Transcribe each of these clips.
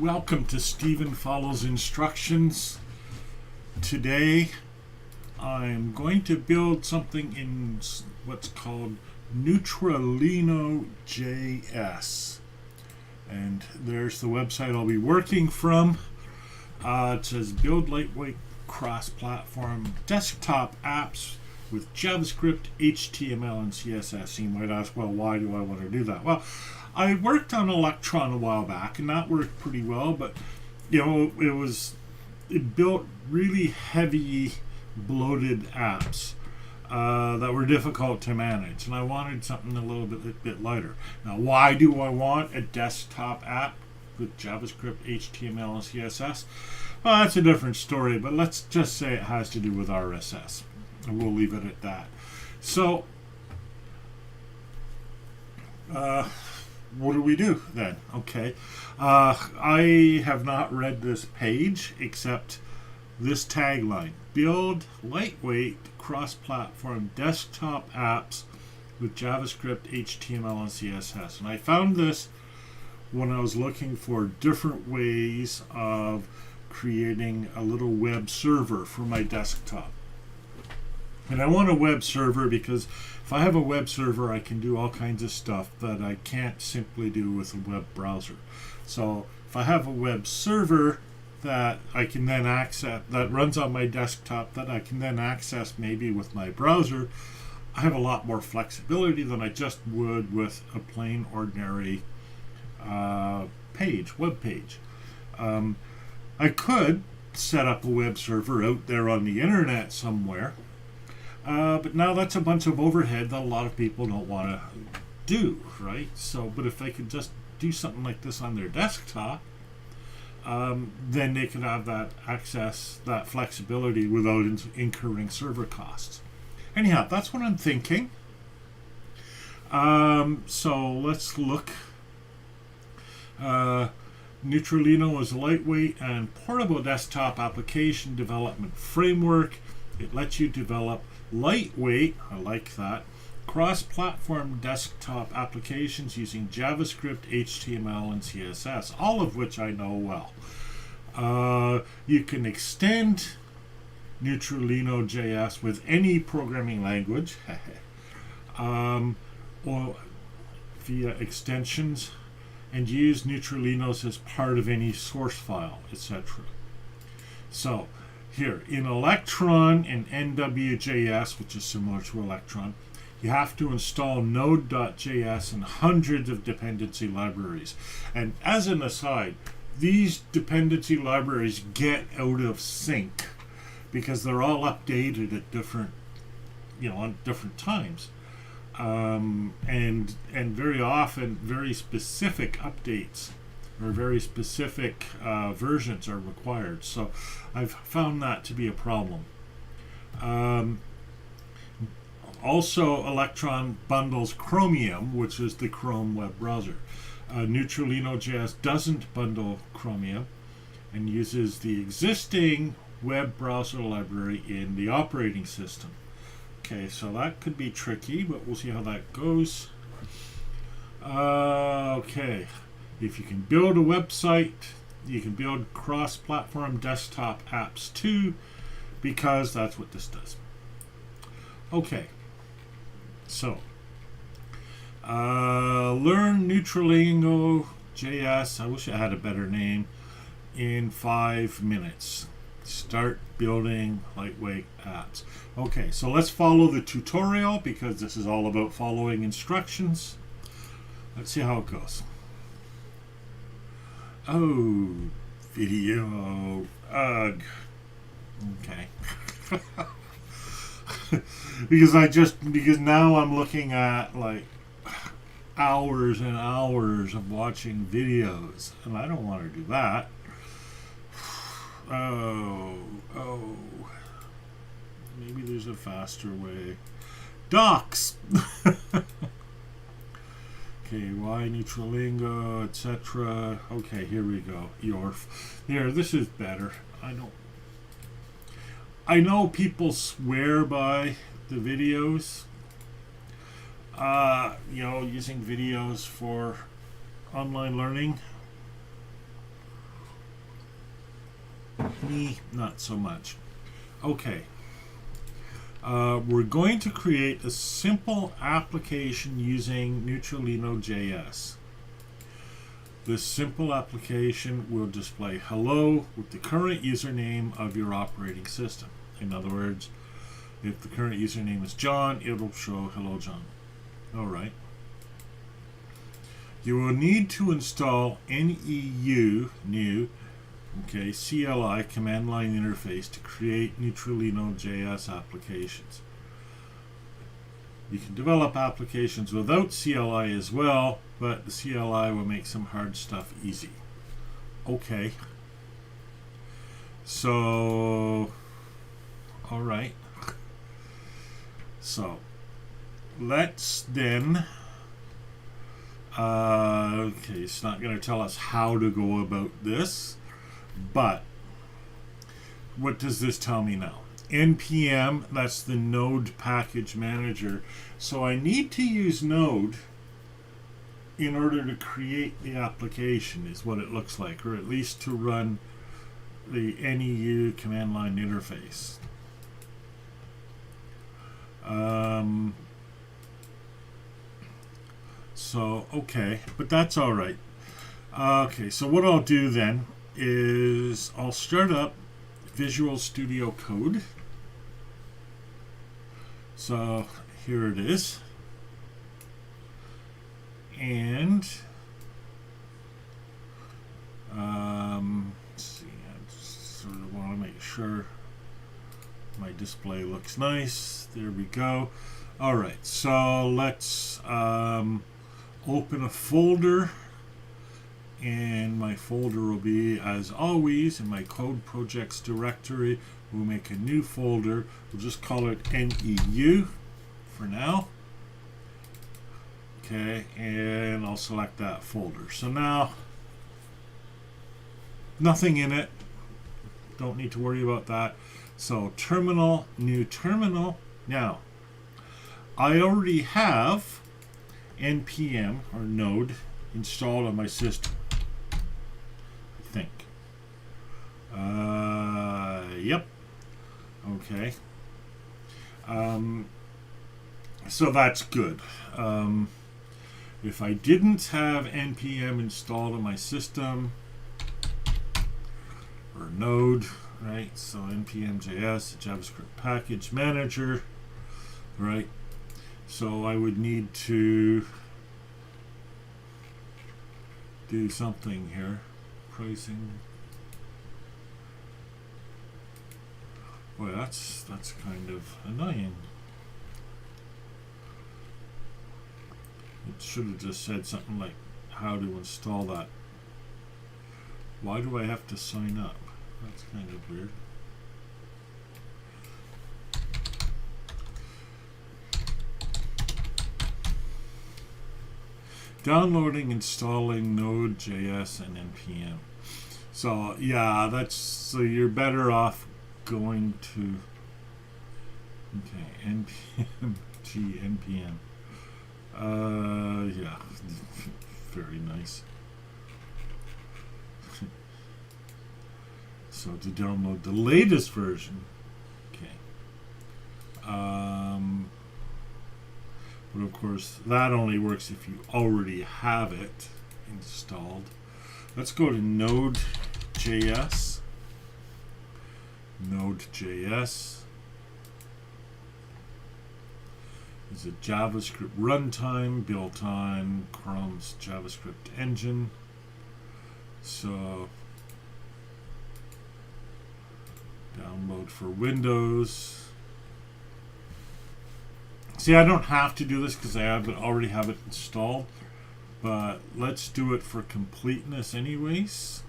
Welcome to Stephen Follows Instructions. Today I'm going to build something in what's called Neutralino JS. And there's the website I'll be working from. It says build lightweight cross-platform desktop apps with JavaScript, HTML, and CSS. You might ask, well, why do I want to do that? Well, I worked on Electron a while back, and that worked pretty well, but it built really heavy, bloated apps that were difficult to manage, and I wanted something a little bit lighter. Now, why do I want a desktop app with JavaScript, HTML, and CSS? Well, that's a different story, but let's just say it has to do with RSS, and we'll leave it at that. So, what do we do then? Okay. I have not read this page except this tagline: build lightweight cross-platform desktop apps with JavaScript, HTML, and CSS. And I found this when I was looking for different ways of creating a little web server for my desktop. And I want a web server because if I have a web server, I can do all kinds of stuff that I can't simply do with a web browser. So if I have a web server that I can then access, that runs on my desktop, that I can then access maybe with my browser, I have a lot more flexibility than I just would with a plain ordinary web page. I could set up a web server out there on the internet somewhere, but now that's a bunch of overhead that a lot of people don't want to do, right? So, but if they could just do something like this on their desktop, then they could have that access, that flexibility without incurring server costs. Anyhow, that's what I'm thinking. So let's look. Neutralino is a lightweight and portable desktop application development framework. It lets you develop lightweight, I like that, cross-platform desktop applications using JavaScript, HTML, and CSS, all of which I know well. You can extend Neutralino JS with any programming language or via extensions, and use Neutralinos as part of any source file, etc. So here in Electron and NW.js, which is similar to Electron, you have to install node.js and hundreds of dependency libraries. And as an aside, these dependency libraries get out of sync because they're all updated at different, on different times. And very often very specific updates or very specific versions are required. So I've found that to be a problem. Also, Electron bundles Chromium, which is the Chrome web browser. Neutralino.js doesn't bundle Chromium and uses the existing web browser library in the operating system. Okay, so that could be tricky, but we'll see how that goes. Okay, if you can build a website, you can build cross-platform desktop apps too, because that's what this does. Okay, so learn Neutralino JS. I wish I had a better name. In 5 minutes. Start building lightweight apps. Okay, so let's follow the tutorial because this is all about following instructions. Let's see how it goes. Oh, video. Ugh. Okay. because now I'm looking at like hours and hours of watching videos, and I don't want to do that. Oh, maybe there's a faster way. Docs. Okay, why Neutralino, etc. Okay, here we go. Here, this is better. I know people swear by the videos. Using videos for online learning. Me, not so much. Okay. We're going to create a simple application using Neutralino.js. This simple application will display hello with the current username of your operating system. In other words, if the current username is John, it'll show hello John. Alright. You will need to install new CLI command line interface to create Neutralino.js applications. You can develop applications without CLI as well, but the CLI will make some hard stuff easy. Okay. So, alright. So, let's then, okay, it's not going to tell us how to go about this, but what does this tell me now? npm, that's the Node package manager. So I need to use Node in order to create the application, is what it looks like, or at least to run the NEU command line interface. So, okay, but that's all right. Okay, so what I'll do then is I'll start up Visual Studio Code. So here it is. And let's see, I just sort of want to make sure my display looks nice. There we go. All right, so let's open a folder, and my folder will be, as always, in my code projects directory. We'll make a new folder. We'll just call it NEU for now. Okay, and I'll select that folder. So now, nothing in it. Don't need to worry about that. So terminal, new terminal. Now, I already have npm or Node installed on my system. I think. Yep. Okay. So that's good. If I didn't have npm installed on my system, or Node, right? So npm.js, JavaScript package manager, right? So I would need to do something here. Pricing. Boy, that's kind of annoying. It should have just said something like how to install that. Why do I have to sign up? That's kind of weird. Downloading, installing Node.js and npm. So yeah, so you're better off going to npm npm. Yeah, very nice. So to download the latest version, okay. But of course, that only works if you already have it installed. Let's go to Node.js. Node.js is a JavaScript runtime built on Chrome's JavaScript engine. So download for Windows. See, I don't have to do this because I already have it installed, but let's do it for completeness anyways.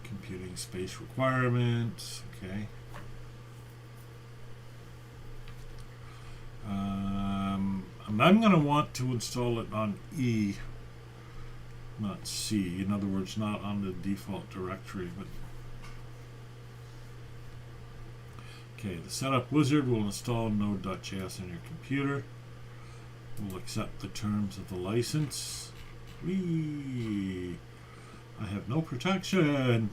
Computing space requirements, okay. And I'm going to want to install it on E, not C. In other words, not on the default directory, but okay, the setup wizard will install Node.js on your computer. We'll accept the terms of the license. Whee! I have no protection.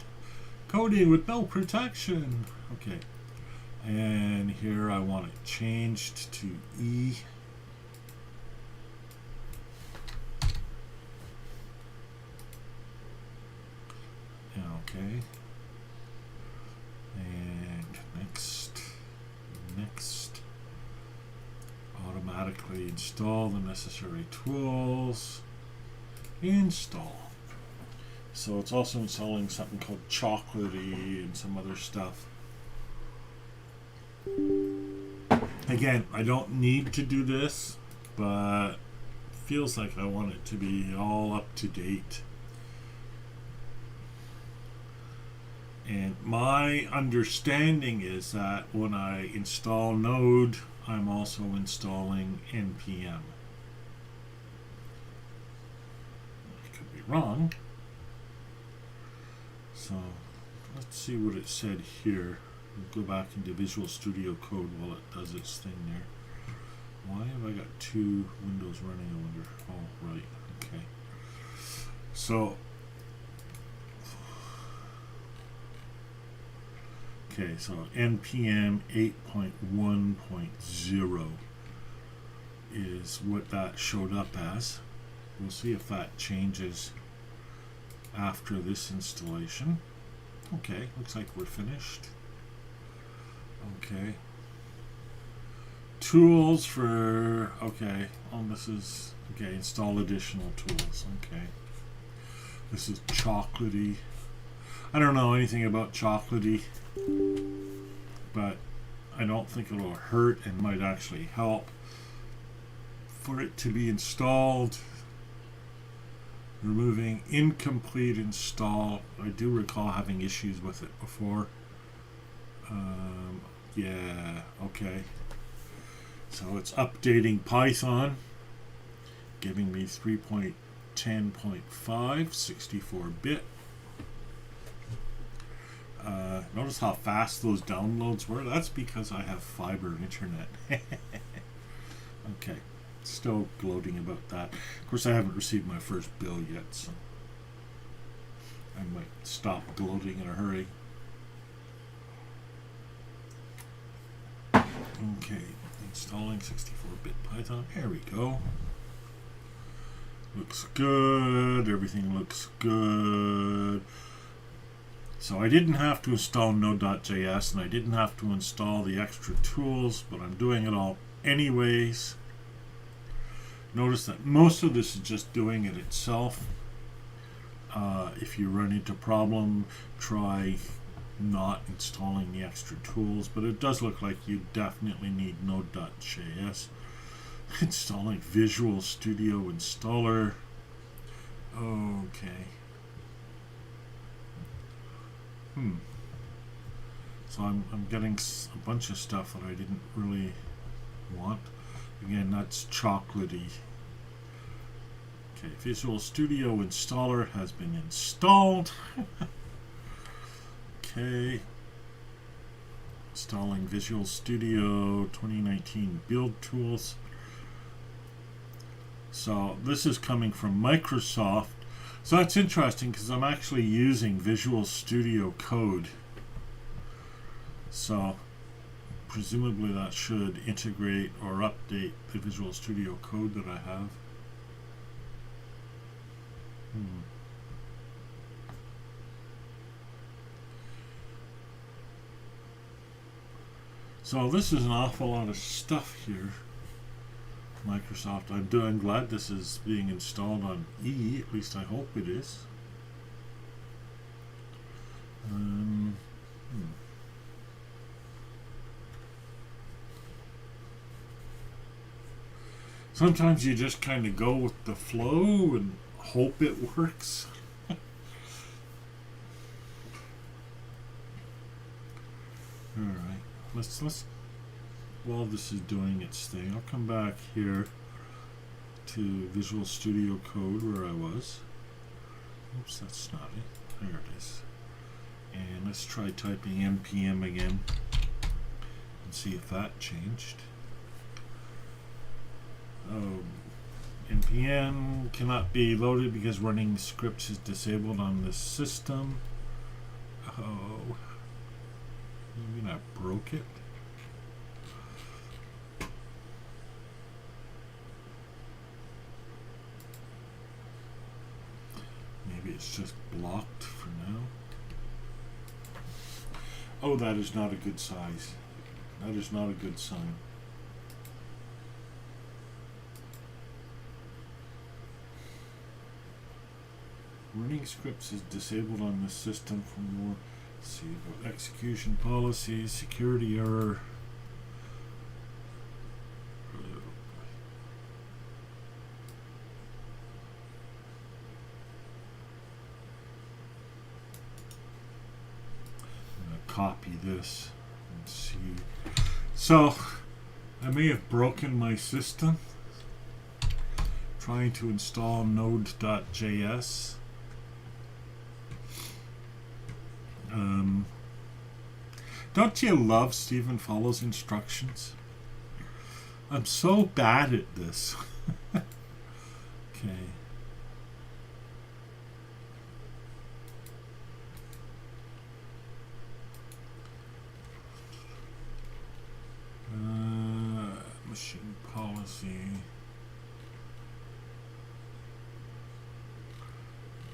Coding with no protection. Okay. And here I want it changed to E. Okay. And next. Automatically install the necessary tools. Install. So it's also installing something called Chocolatey and some other stuff. Again, I don't need to do this, but feels like I want it to be all up to date. And my understanding is that when I install Node, I'm also installing NPM. I could be wrong. So let's see what it said here. We'll go back into Visual Studio Code while it does its thing there. Why have I got two windows running, I wonder? Oh, right. Okay. So NPM 8.1.0 is what that showed up as. We'll see if that changes after this installation. Okay, looks like we're finished. Okay. Tools for, okay, this is, okay, install additional tools. Okay. This is Chocolatey. I don't know anything about Chocolatey, but I don't think it'll hurt and might actually help for it to be installed. Removing incomplete install. I do recall having issues with it before. Yeah, okay. So it's updating Python, giving me 3.10.5, 64-bit. Notice how fast those downloads were. That's because I have fiber internet. Okay, still gloating about that. Of course, I haven't received my first bill yet, so I might stop gloating in a hurry. Okay, installing 64-bit Python. There we go. Looks good. Everything looks good. So I didn't have to install Node.js and I didn't have to install the extra tools, but I'm doing it all anyways. Notice that most of this is just doing it itself. If you run into a problem, try not installing the extra tools, but it does look like you definitely need Node.js. Installing Visual Studio Installer. Okay. So I'm getting a bunch of stuff that I didn't really want. Again, that's Chocolatey. Okay, Visual Studio Installer has been installed. Okay. Installing Visual Studio 2019 build tools. So this is coming from Microsoft. So that's interesting because I'm actually using Visual Studio Code. So presumably that should integrate or update the Visual Studio Code that I have. So this is an awful lot of stuff here. Microsoft, I'm glad this is being installed on E, at least I hope it is. Sometimes you just kind of go with the flow and hope it works. Alright, let's while this is doing its thing, I'll come back here to Visual Studio Code where I was. Oops, that's not it. There it is. And let's try typing npm again and see if that changed. npm cannot be loaded because running scripts is disabled on this system. Oh, you mean I broke it? Maybe it's just blocked for now. Oh, that is not a good size. That is not a good sign. Running scripts is disabled on this system for more. Let's see about execution policies, security error. I'm going to copy this and see. So, I may have broken my system trying to install node.js. Don't you love Stephen follows instructions? I'm so bad at this. Okay. Machine policy.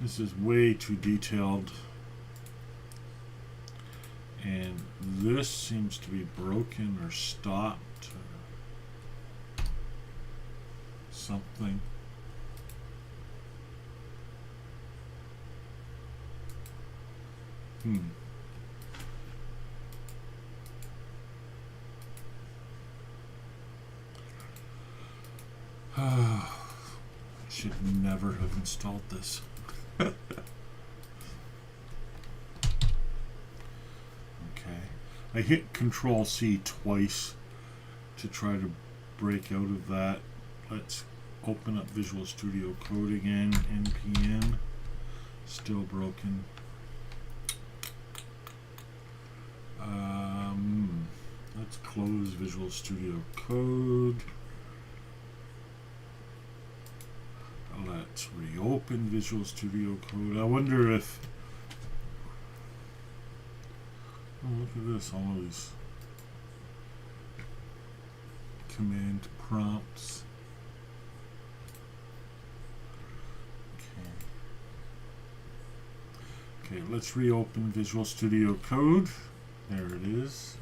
This is way too detailed. And this seems to be broken or stopped or something. I should never have installed this. I hit Control C twice to try to break out of that. Let's open up Visual Studio Code again. npm. Still broken. Let's close Visual Studio Code. Let's reopen Visual Studio Code. I wonder if... Oh, look at this, all of these command prompts. Okay, let's reopen Visual Studio Code. There it is.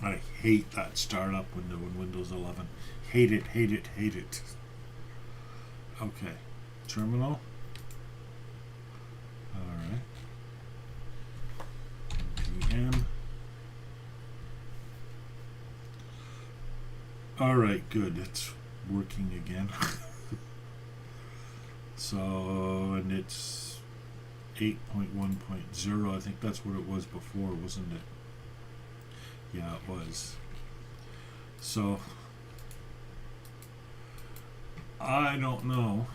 I hate that startup window in Windows 11. Hate it, hate it, hate it. Okay, terminal. Alright. npm. Alright, good. It's working again. So, and it's 8.1.0. I think that's what it was before, wasn't it? Yeah, it was. So, I don't know.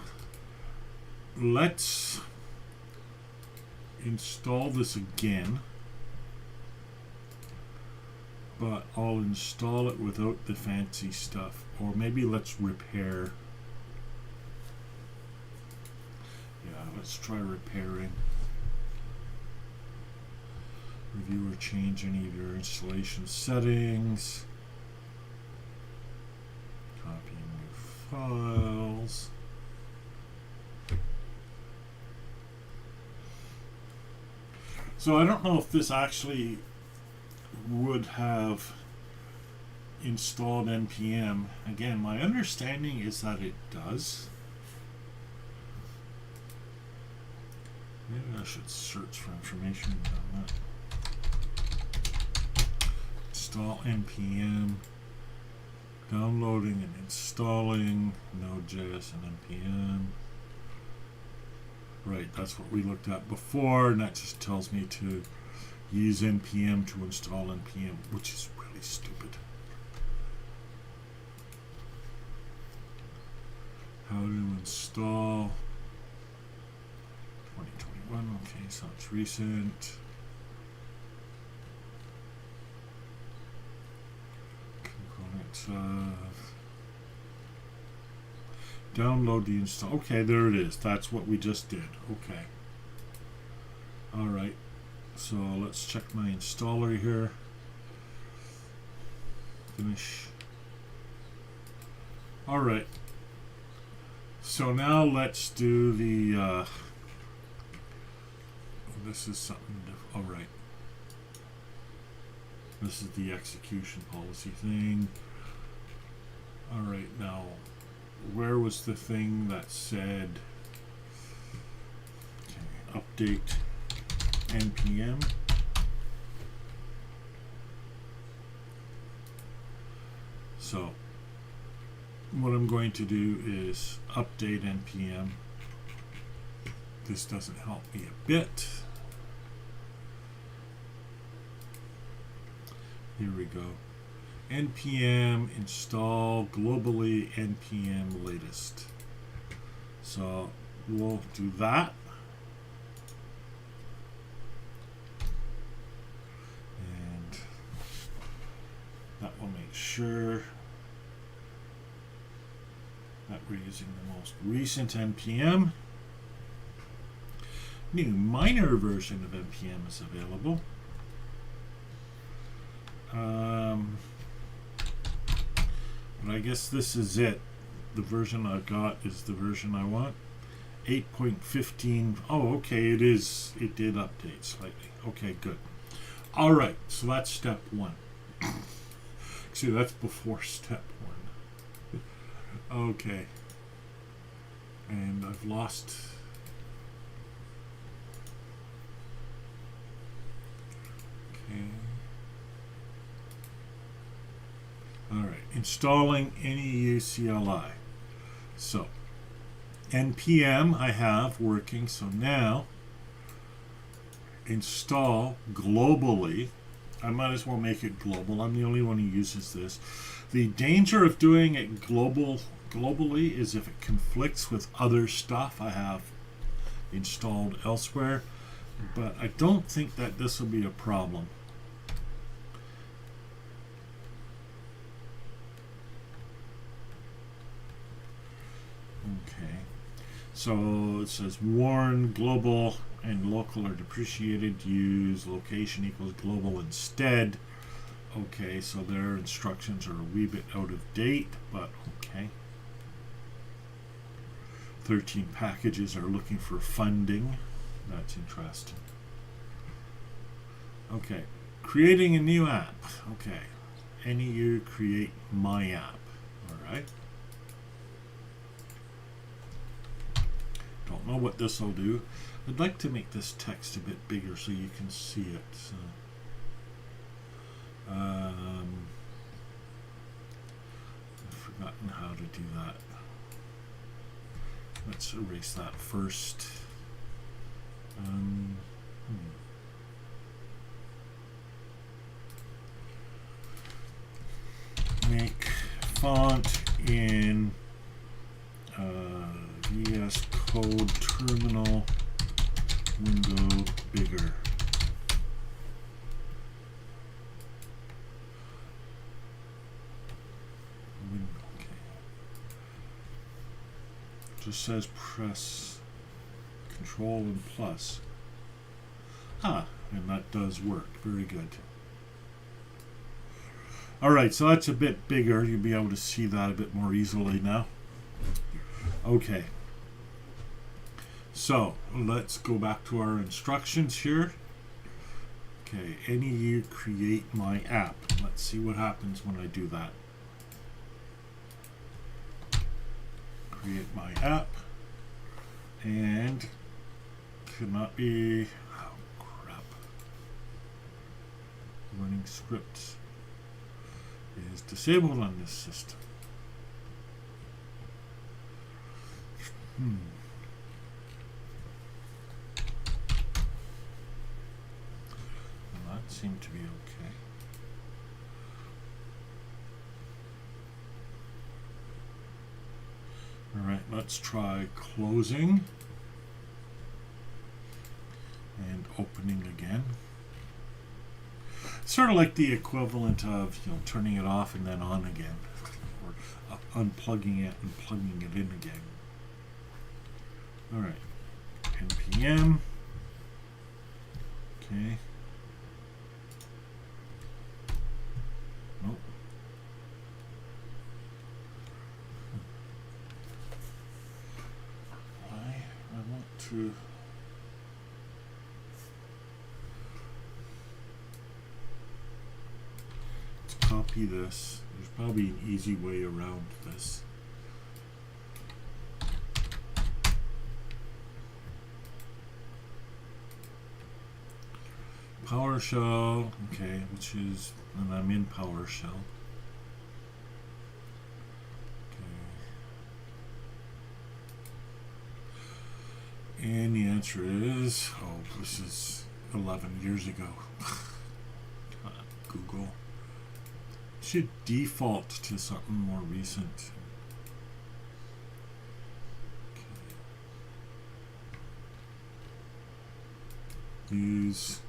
Let's install this again, but I'll install it without the fancy stuff. Or maybe let's repair. Yeah, let's try repairing. Review or change any of your installation settings. Copy new files. So I don't know if this actually would have installed npm. Again, my understanding is that it does. Maybe I should search for information on that. Install npm, downloading and installing Node.js and npm. Right, that's what we looked at before, and that just tells me to use npm to install npm, which is really stupid. How to install 2021, okay, so it's recent. Download the install. Okay, there it is. That's what we just did. Okay. Alright, so let's check my installer here. Finish. Alright, so now let's do the this is something alright, this is the execution policy thing. Alright, now where was the thing that said update npm? So what I'm going to do is update npm. This doesn't help me a bit. Here we go. npm install globally npm latest. So we'll do that. And that will make sure that we're using the most recent npm. New minor version of npm is available. But I guess this is it. The version I got is the version I want. 8.15. Oh, okay, it is. It did update slightly. Okay, good. All right, so that's step one. See, that's before step one. Okay. And I've lost. Okay. All right, installing NEU CLI. So, npm I have working, so now install globally. I might as well make it global. I'm the only one who uses this. The danger of doing it globally is if it conflicts with other stuff I have installed elsewhere, but I don't think that this will be a problem. Okay, so it says warn global and local are depreciated. Use location equals global instead. Okay, so their instructions are a wee bit out of date, but okay. 13 packages are looking for funding. That's interesting. Okay, creating a new app. Okay, NEU create my app. All right. Don't know what this will do. I'd like to make this text a bit bigger so you can see it. So, I've forgotten how to do that. Let's erase that first. Make font in VS Code terminal window bigger. Okay. Just says press Control and plus. Ah, and that does work. Very good. Alright, so that's a bit bigger. You'll be able to see that a bit more easily now. Okay. So, let's go back to our instructions here. Okay, NEU create my app. Let's see what happens when I do that. Create my app. And cannot be, oh crap, running scripts is disabled on this system. Well, that seemed to be okay. All right, let's try closing and opening again. Sort of like the equivalent of, you know, turning it off and then on again, or unplugging it and plugging it in again. All right, npm Okay. Nope. I want to. Let's copy this. There's probably an easy way around this. PowerShell, okay, which is, and I'm in PowerShell. Okay. And the answer is, oh, this is 11 years ago. Google. Should default to something more recent. Okay. Use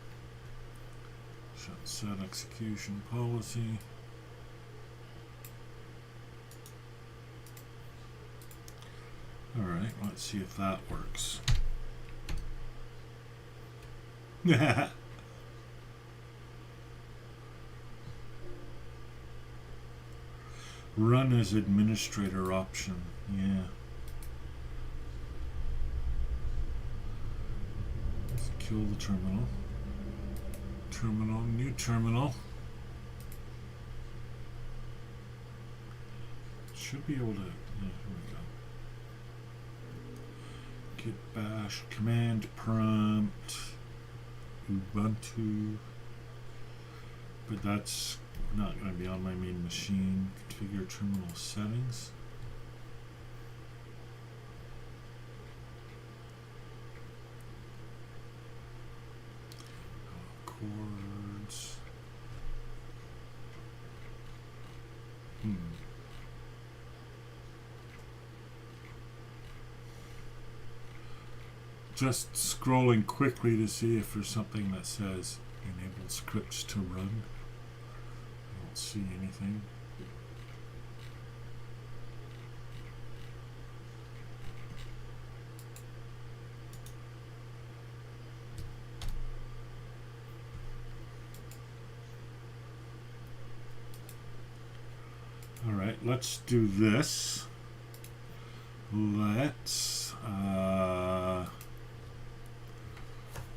set execution policy. All right, let's see if that works. Run as administrator option. Yeah. Let's kill the terminal. Terminal, new terminal. Should be able to, yeah, here we go. Git bash, command prompt, Ubuntu, but that's not going to be on my main machine. Configure terminal settings. Chords. Just scrolling quickly to see if there's something that says enable scripts to run. I don't see anything. All right, let's do this. Let's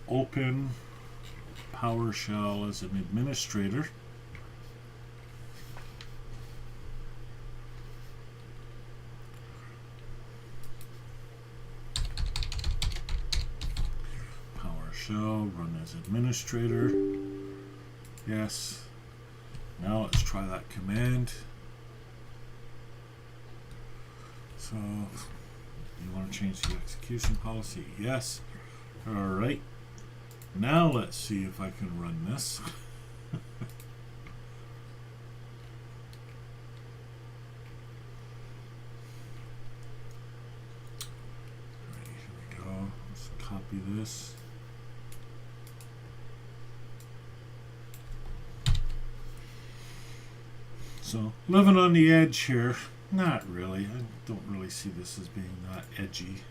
open PowerShell as an administrator. PowerShell, run as administrator. Yes. Now let's try that command. So, you want to change the execution policy? Yes. All right. Now let's see if I can run this. Alright, here we go. Let's copy this. So, living on the edge here. Not really. I don't really see this as being that edgy.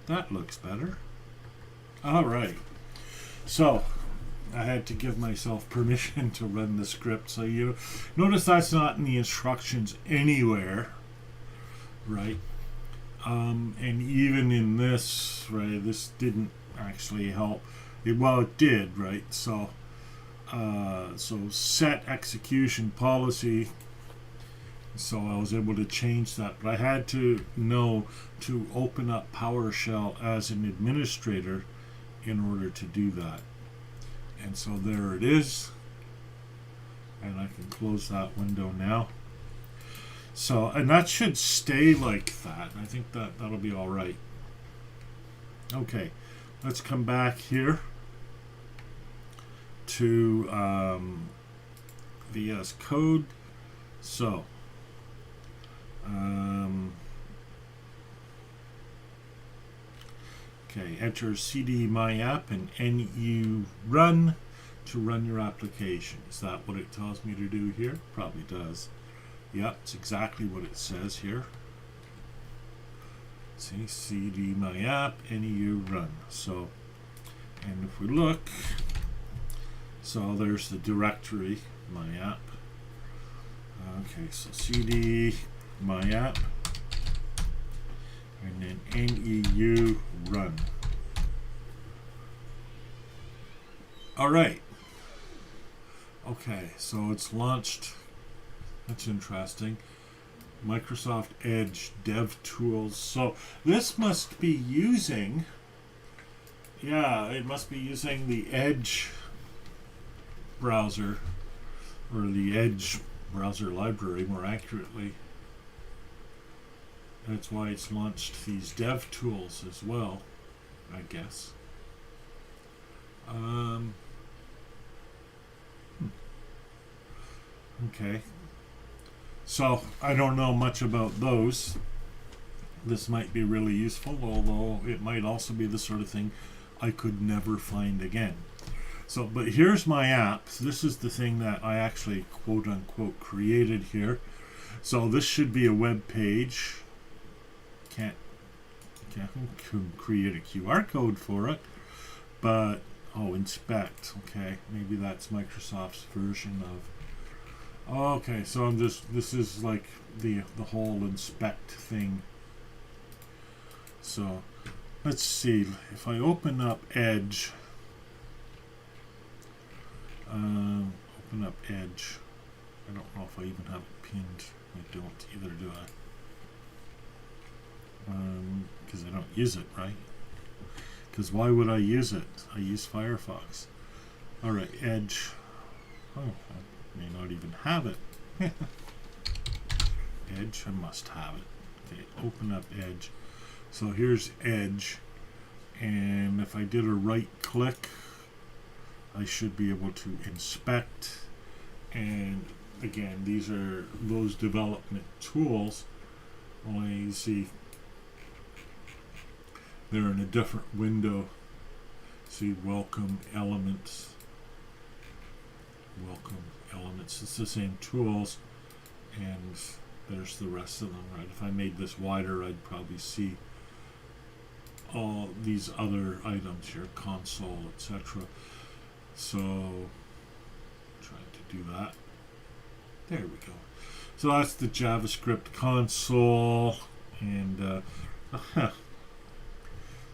That looks better. All right. So I had to give myself permission to run the script. So you notice that's not in the instructions anywhere, right? And even in this, right, this didn't actually help. Well, it did, right? So set execution policy. So I was able to change that, but I had to know to open up PowerShell as an administrator in order to do that. And so there it is. And I can close that window now. So, and that should stay like that. I think that'll be all right. Okay, let's come back here to VS Code. So, okay, enter cd my app and nu run to run your application. Is that what it tells me to do here? Probably does. Yep, it's exactly what it says here. see, cd my app, neu run. So, and if we look, so there's the directory, my app. Okay, so cd my app, and then neu run. All right. Okay, so it's launched. That's interesting. Microsoft Edge Dev Tools. So this must be using, yeah, it must be using the Edge browser, or the Edge browser library more accurately. That's why it's launched these dev tools as well, I guess. Okay. So I don't know much about those. This might be really useful, although it might also be the sort of thing I could never find again. So, but here's my app. This is the thing that I actually quote unquote created here. So this should be a web page. Can't create a QR code for it, but oh, inspect. Okay, maybe that's Microsoft's version of. Okay, so I'm just, this is like the whole inspect thing. So let's see, if I open up Edge, open up Edge. I don't know if I even have it pinned. I don't either, do I? Because I don't use it, right? Because why would I use it? I use Firefox. Alright, Edge. Oh, I may not even have it. Edge, I must have it. Okay, open up Edge. So here's Edge, and if I did a right click, I should be able to inspect. And again, these are those development tools. Only you see they're in a different window. See, welcome elements. Welcome elements. It's the same tools, and there's the rest of them, right? If I made this wider, I'd probably see all these other items here, console, etc. So, trying to do that. There we go. So that's the JavaScript console, and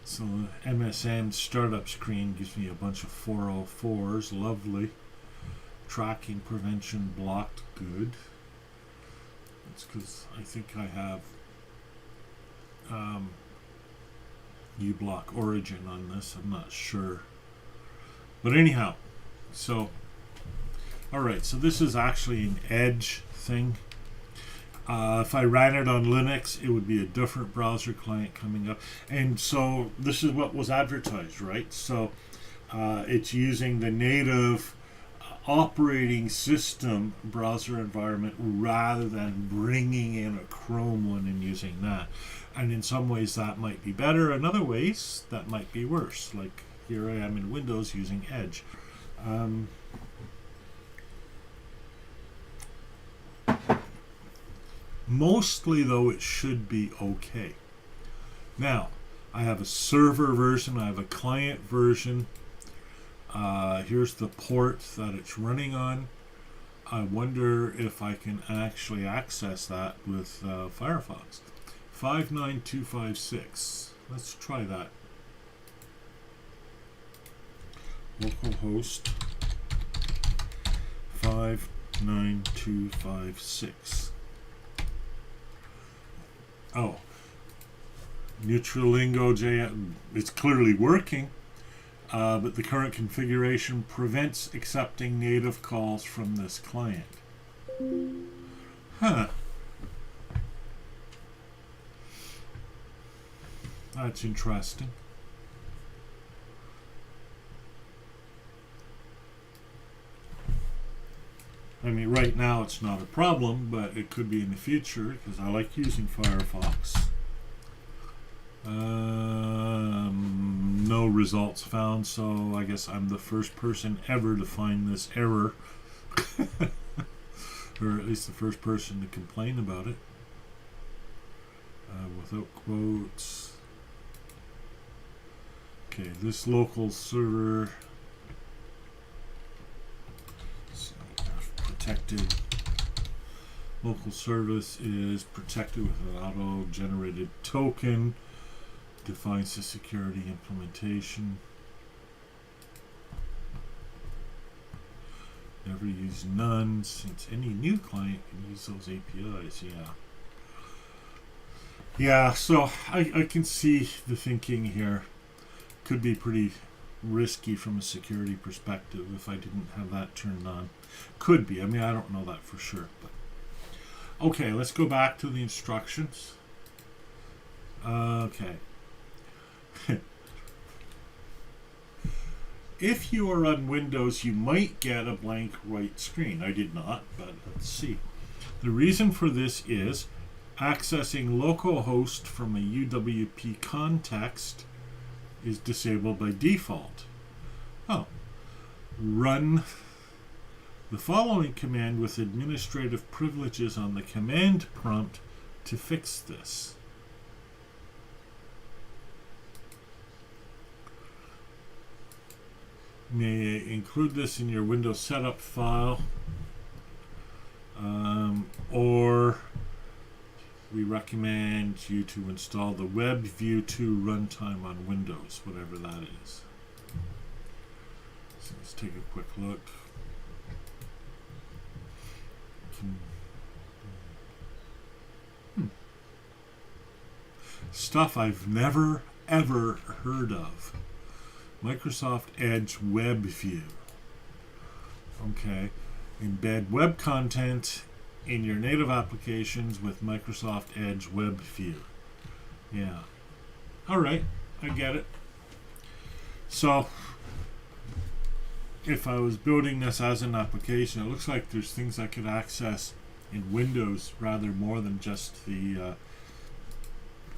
so the MSN startup screen gives me a bunch of 404s, lovely. Tracking prevention blocked, good. It's because I think I have uBlock origin on this, I'm not sure. But anyhow, so, alright, so this is actually an Edge thing. If I ran it on Linux, it would be a different browser client coming up. And so this is what was advertised, right? So it's using the native operating system browser environment rather than bringing in a Chrome one and using that. And in some ways that might be better. In other ways that might be worse. Like here I am in Windows using Edge. Mostly though it should be okay. Now I have a server version, I have a client version. Here's the port that it's running on. I wonder if I can actually access that with Firefox. 59256. Let's try that. Localhost 59256. Oh, Neutralino, it's clearly working. But the current configuration prevents accepting native calls from this client. Huh. That's interesting. I mean, right now it's not a problem, but it could be in the future because I like using Firefox. No results found, so I guess I'm the first person ever to find this error. Or at least the first person to complain about it. without quotes. Okay, this local server protected. Local service is protected with an auto-generated token. Defines the security implementation. Never use none, since any new client can use those APIs. Yeah, so I can see the thinking here. Could be pretty risky from a security perspective if I didn't have that turned on. Could be. I mean, I don't know that for sure. But okay, let's go back to the instructions. Okay. If you are on Windows, you might get a blank white screen. I did not, but let's see. The reason for this is accessing localhost from a UWP context is disabled by default. Oh. Run the following command with administrative privileges on the command prompt to fix this. May include this in your Windows setup file, or we recommend you to install the WebView 2 runtime on Windows, whatever that is. So let's take a quick look. Stuff I've never ever heard of. Microsoft Edge WebView. Okay. Embed web content in your native applications with Microsoft Edge WebView. Yeah. Alright, I get it. So, if I was building this as an application, it looks like there's things I could access in Windows rather more than just the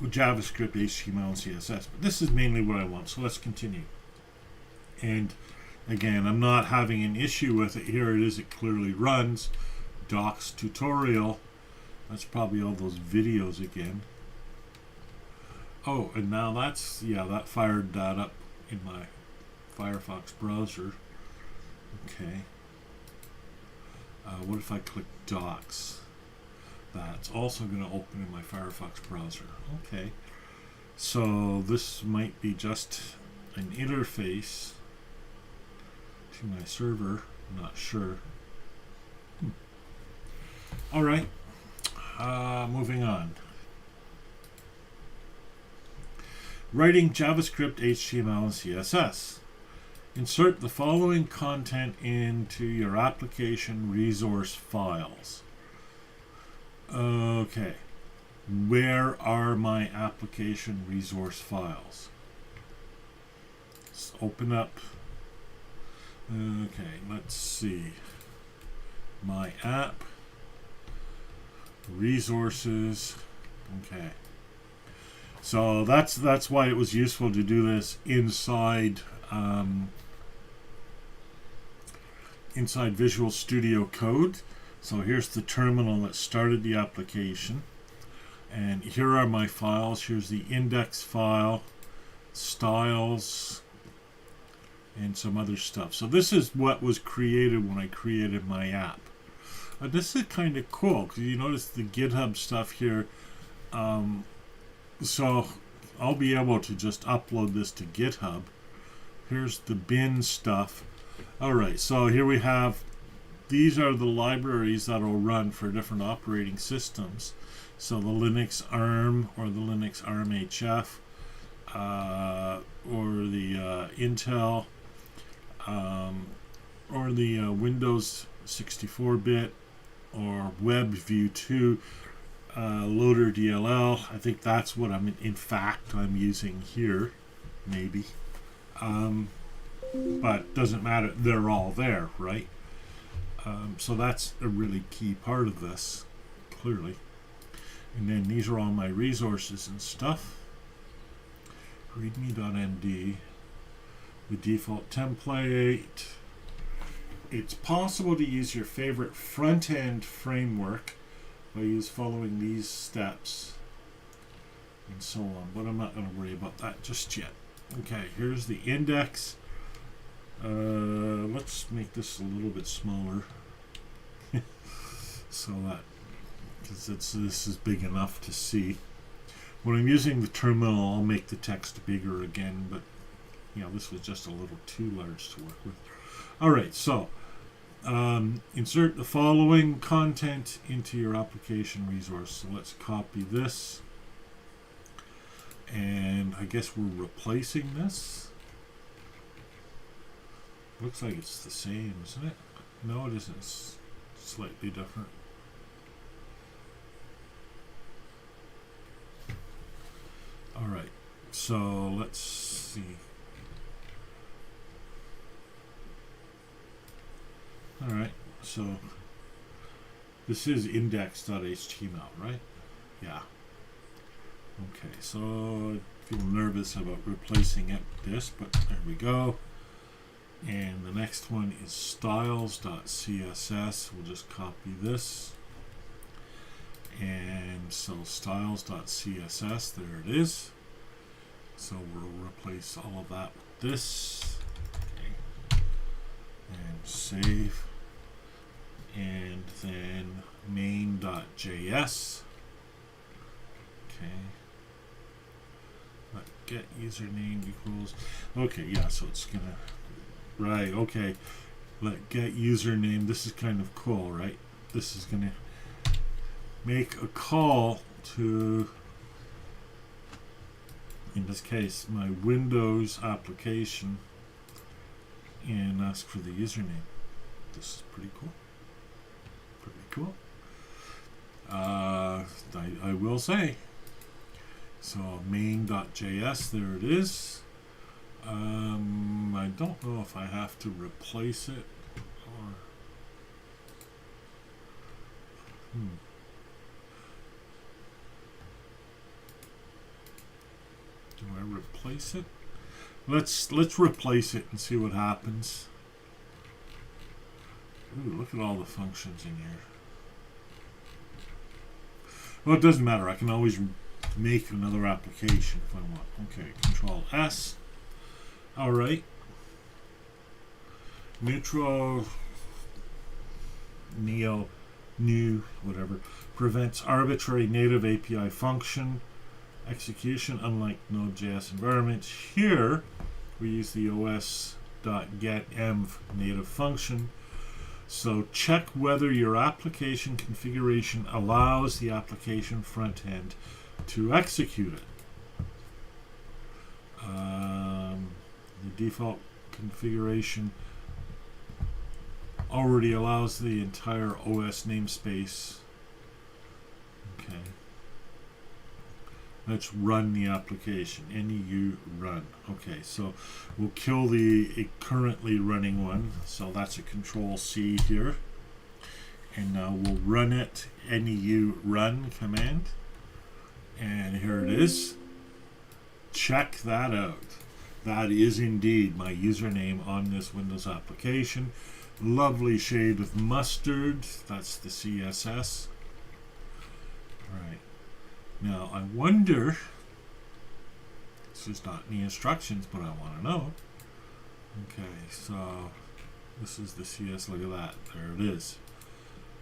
JavaScript, HTML, and CSS. But this is mainly what I want, so let's continue. And again, I'm not having an issue with it. Here it is, it clearly runs. Docs tutorial. That's probably all those videos again. Oh, and now that's, yeah, that fired that up in my Firefox browser. Okay. What if I click Docs? That's also going to open in my Firefox browser. Okay. So this might be just an interface to my server. I'm not sure. All right. Moving on. Writing JavaScript, HTML, and CSS. Insert the following content into your application resource files. Okay. Where are my application resource files? Let's open up. Okay, let's see. My app. Resources. Okay. So that's why it was useful to do this inside inside Visual Studio Code. So here's the terminal that started the application, and here are my files. Here's the index file, styles, and some other stuff. So this is what was created when I created my app. This is kind of cool because you notice the GitHub stuff here. So I'll be able to just upload this to GitHub. Here's the bin stuff. Alright, so here we have, these are the libraries that will run for different operating systems. So the Linux ARM or the Linux ARM HF, or the Intel, or the Windows 64-bit, or WebView 2, Loader DLL. I think that's what I'm using here, maybe. But doesn't matter, they're all there, right? So that's a really key part of this, clearly. And then these are all my resources and stuff. readme.md, the default template. It's possible to use your favorite front-end framework by following these steps. and so on, but I'm not going to worry about that just yet. Okay, here's the index. Let's make this a little bit smaller so that, because this is big enough to see. When I'm using the terminal, I'll make the text bigger again, but you know, this was just a little too large to work with. All right, so insert the following content into your application resource. So let's copy this, and I guess we're replacing this. Looks like it's the same, isn't it? No, it isn't. It's slightly different. All right, so let's see. All right, so this is index.html, right? Yeah. Okay, so I feel nervous about replacing this, but there we go. And the next one is styles.css. We'll just copy this. And so styles.css, there it is. So we'll replace all of that with this. Okay. And save. And then main.js. Okay. Let get username equals. Okay, yeah, so it's gonna. Right, okay. Let get username. This is kind of cool, right? This is gonna make a call to, in this case, my Windows application and ask for the username. This is pretty cool. Pretty cool. I will say. So main.js, there it is. I don't know if I have to replace it or do I replace it? Let's replace it and see what happens. Ooh, look at all the functions in here. Well, it doesn't matter. I can always make another application if I want. Okay, Control S. All right. Neutralino, new, whatever, prevents arbitrary native API function execution, unlike Node.js environments. Here, we use the os.getEnv native function. So check whether your application configuration allows the application front end to execute it. The default configuration already allows the entire OS namespace. Okay. Let's run the application. NEU run. Okay, so we'll kill the currently running one. So that's a Control C here. And now we'll run it. NEU run command. And here it is. Check that out. That is indeed my username on this Windows application. Lovely shade of mustard. That's the CSS. All right. Now I wonder, this is not in the instructions, but I want to know. Okay, so this is the CS. Look at that. There it is.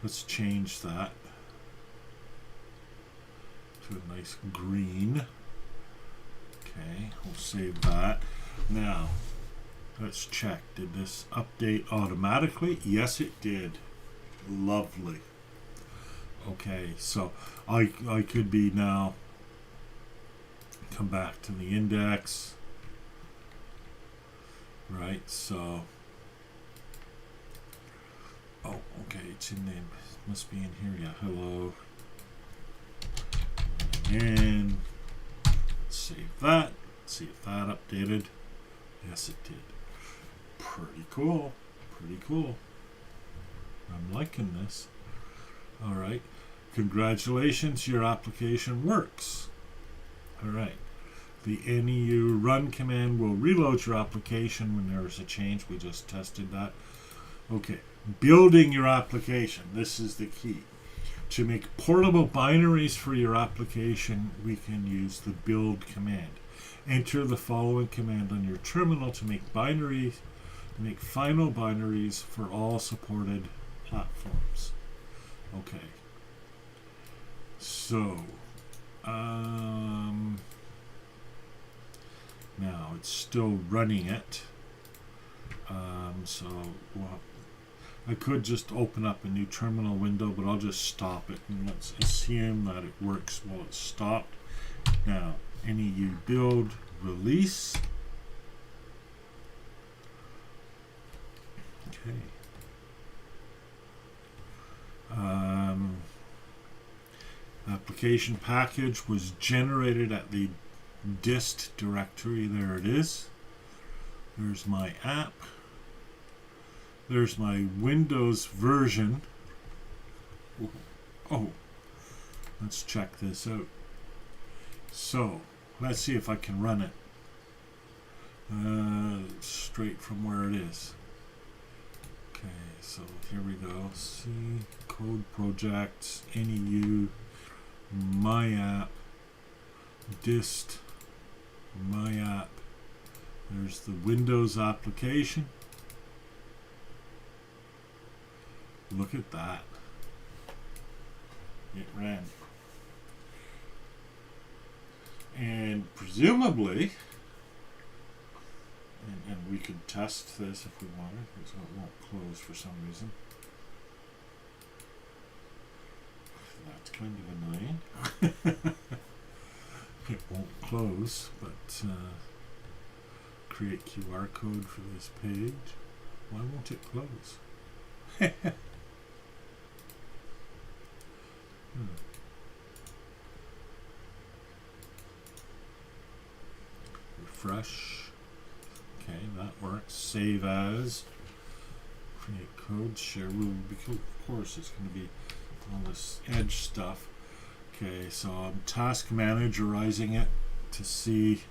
Let's change that to a nice green. Okay, we'll save that. Now, let's check. Did this update automatically? Yes, it did. Lovely. Okay, so I could be now come back to the index. Right, so oh, okay, it's in there. Must be in here. Yeah, hello. And save that. See if that updated. Yes, it did. Pretty cool. Pretty cool. I'm liking this. All right. Congratulations, your application works. All right. The NEU run command will reload your application when there is a change. We just tested that. Okay. Building your application. This is the key. To make portable binaries for your application, we can use the build command. Enter the following command on your terminal to make final binaries for all supported platforms. Okay. So, now it's still running it. Well, I could just open up a new terminal window, but I'll just stop it and let's assume that it works while it's stopped. Now, NEU build release. Okay. Application package was generated at the dist directory. There it is. There's my app. There's my Windows version. Oh, let's check this out. So, let's see if I can run it straight from where it is. Okay, so here we go. C, code projects, NEU, my app, dist, my app. There's the Windows application. Look at that. It ran. And presumably, and we could test this if we wanted, so it won't close for some reason. That's kind of annoying. It won't close, but create QR code for this page. Why won't it close? Refresh. Okay, that works. Save as. Create code. Share rule. Because of course, it's going to be all this edge stuff. Okay, so I'm task managerizing it to see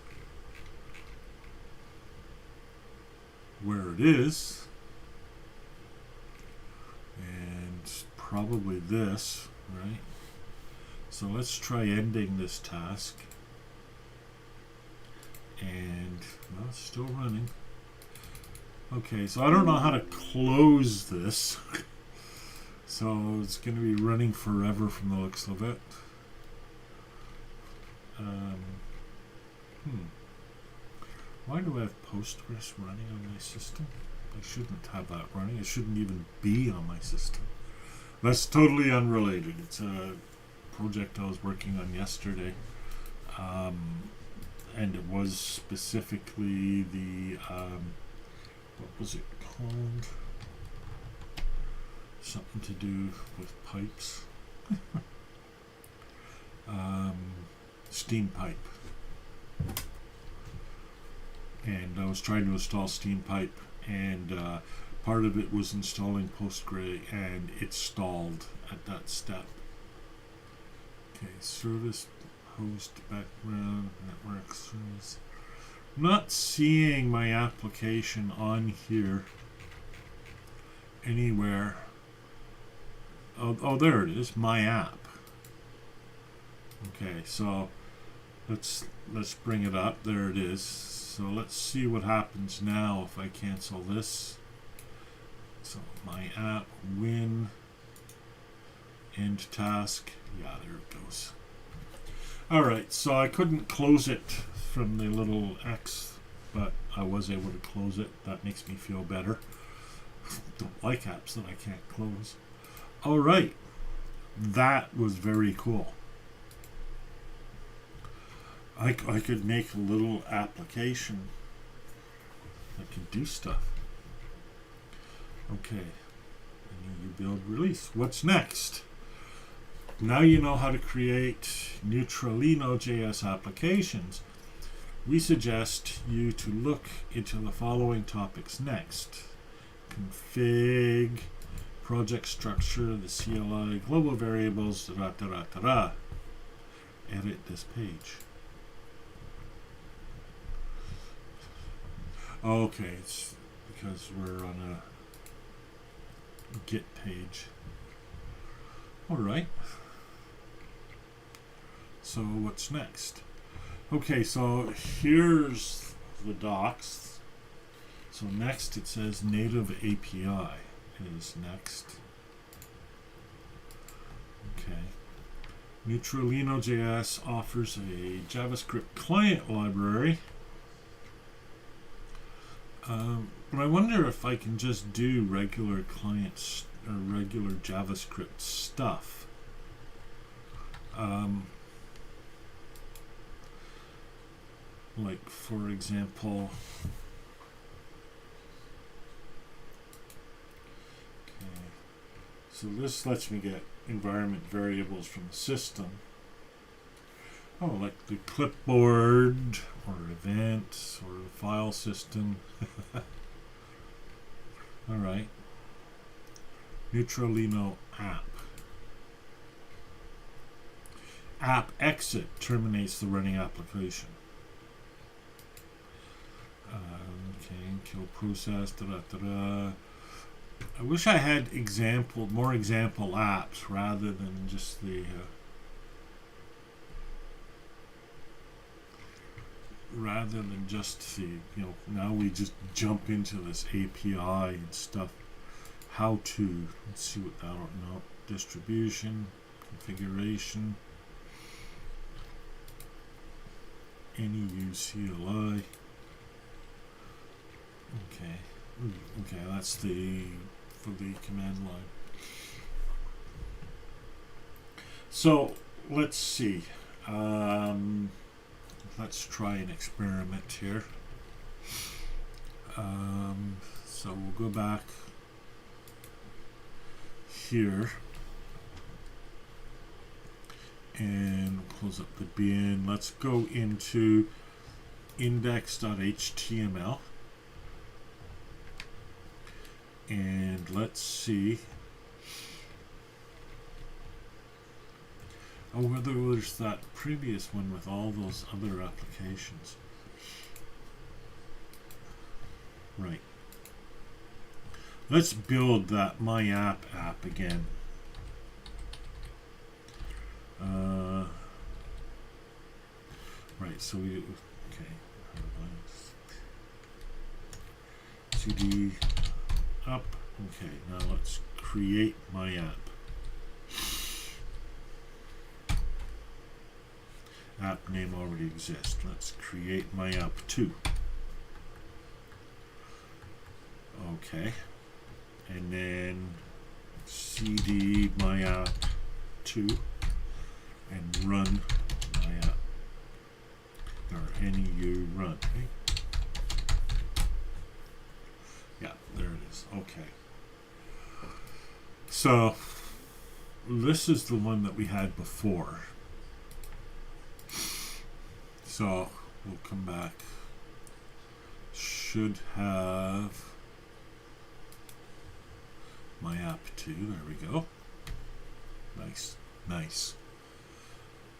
where it is. And probably this, right? So let's try ending this task. And, well, it's still running. Okay, so I don't know how to close this. So it's going to be running forever from the looks of it. Why do I have Postgres running on my system? I shouldn't have that running. It shouldn't even be on my system. That's totally unrelated. It's a project I was working on yesterday. And it was specifically the, what was it called? Something to do with pipes. Steam pipe. And I was trying to install Steam pipe, and part of it was installing Postgre, and it stalled at that step. Okay, service host background network service. I'm not seeing my application on here anywhere. Oh, there it is, my app. Okay, so let's bring it up. There it is. So let's see what happens now if I cancel this. So my app, win, end task. Yeah, there it goes. Alright, so I couldn't close it from the little X, but I was able to close it. That makes me feel better. Don't like apps that I can't close. Alright, that was very cool. I could make a little application that could do stuff. Okay, you build release. What's next? Now you know how to create Neutralino.js applications. We suggest you to look into the following topics next. Config, project structure, the CLI, global variables, Edit this page. Okay, it's because we're on a Git page. All right. So what's next? Okay, so here's the docs. So next it says native API is next. Okay. Neutralino.js offers a JavaScript client library. But I wonder if I can just do regular clients or regular JavaScript stuff. Like, for example, okay, so this lets me get environment variables from the system. Oh, like the clipboard or events or the file system. All right. Neutralino app. App exit terminates the running application. Okay, kill process. I wish I had more example apps rather than just the. Now we just jump into this API and stuff. How to, let's see what that, no, distribution, configuration, NEU CLI. Okay, that's for the command line. So let's see. Let's try an experiment here. So we'll go back here and close up the bin. Let's go into index.html and let's see whether there's that previous one with all those other applications. Right. Let's build that My App again. Right, so we, okay. CD up. Okay, now let's create My App. App name already exists. Let's create My App 2. Okay. And then CD My App 2 and run My App. Or NEU run. Okay. Yeah, there it is. Okay. So this is the one that we had before. So we'll come back. Should have My App 2. There we go. Nice.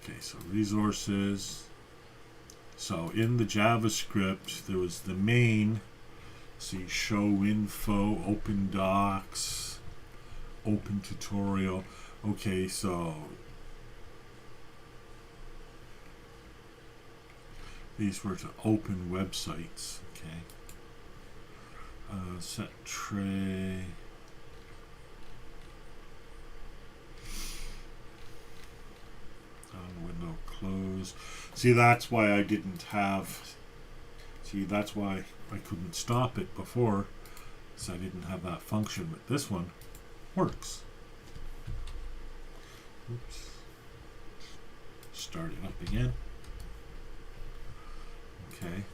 Okay, so resources. So in the JavaScript, there was the main. See, show info, open docs, open tutorial. Okay, so these were to open websites. Okay. Set tray. On window close. See, that's why I didn't have. See, that's why I couldn't stop it before, because I didn't have that function. But this one works. Oops. Start it up again. Okay.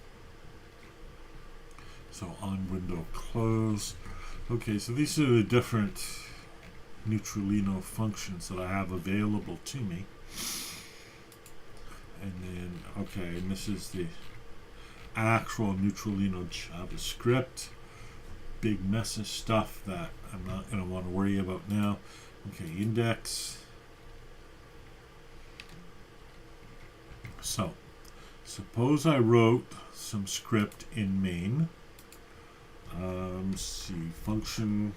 So on window close. Okay, so these are the different Neutralino functions that I have available to me. And then, okay, and this is the actual Neutralino JavaScript. Big mess of stuff that I'm not going to want to worry about now. Okay, index. So, suppose I wrote some script in main. See, function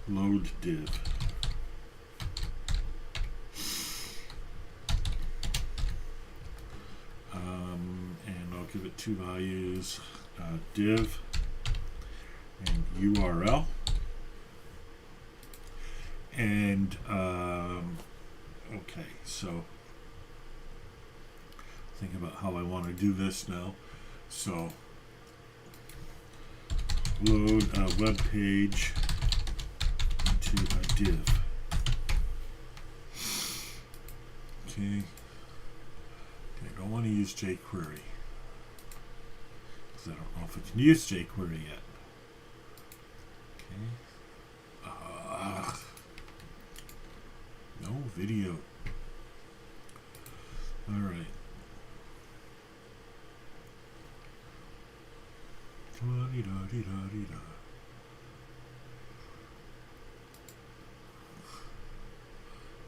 load div. give it two values, div and URL. And okay, so think about how I want to do this now. So load a web page into a div. Okay. I don't want to use jQuery because I don't know if I can use jQuery yet. Okay. No video. All right.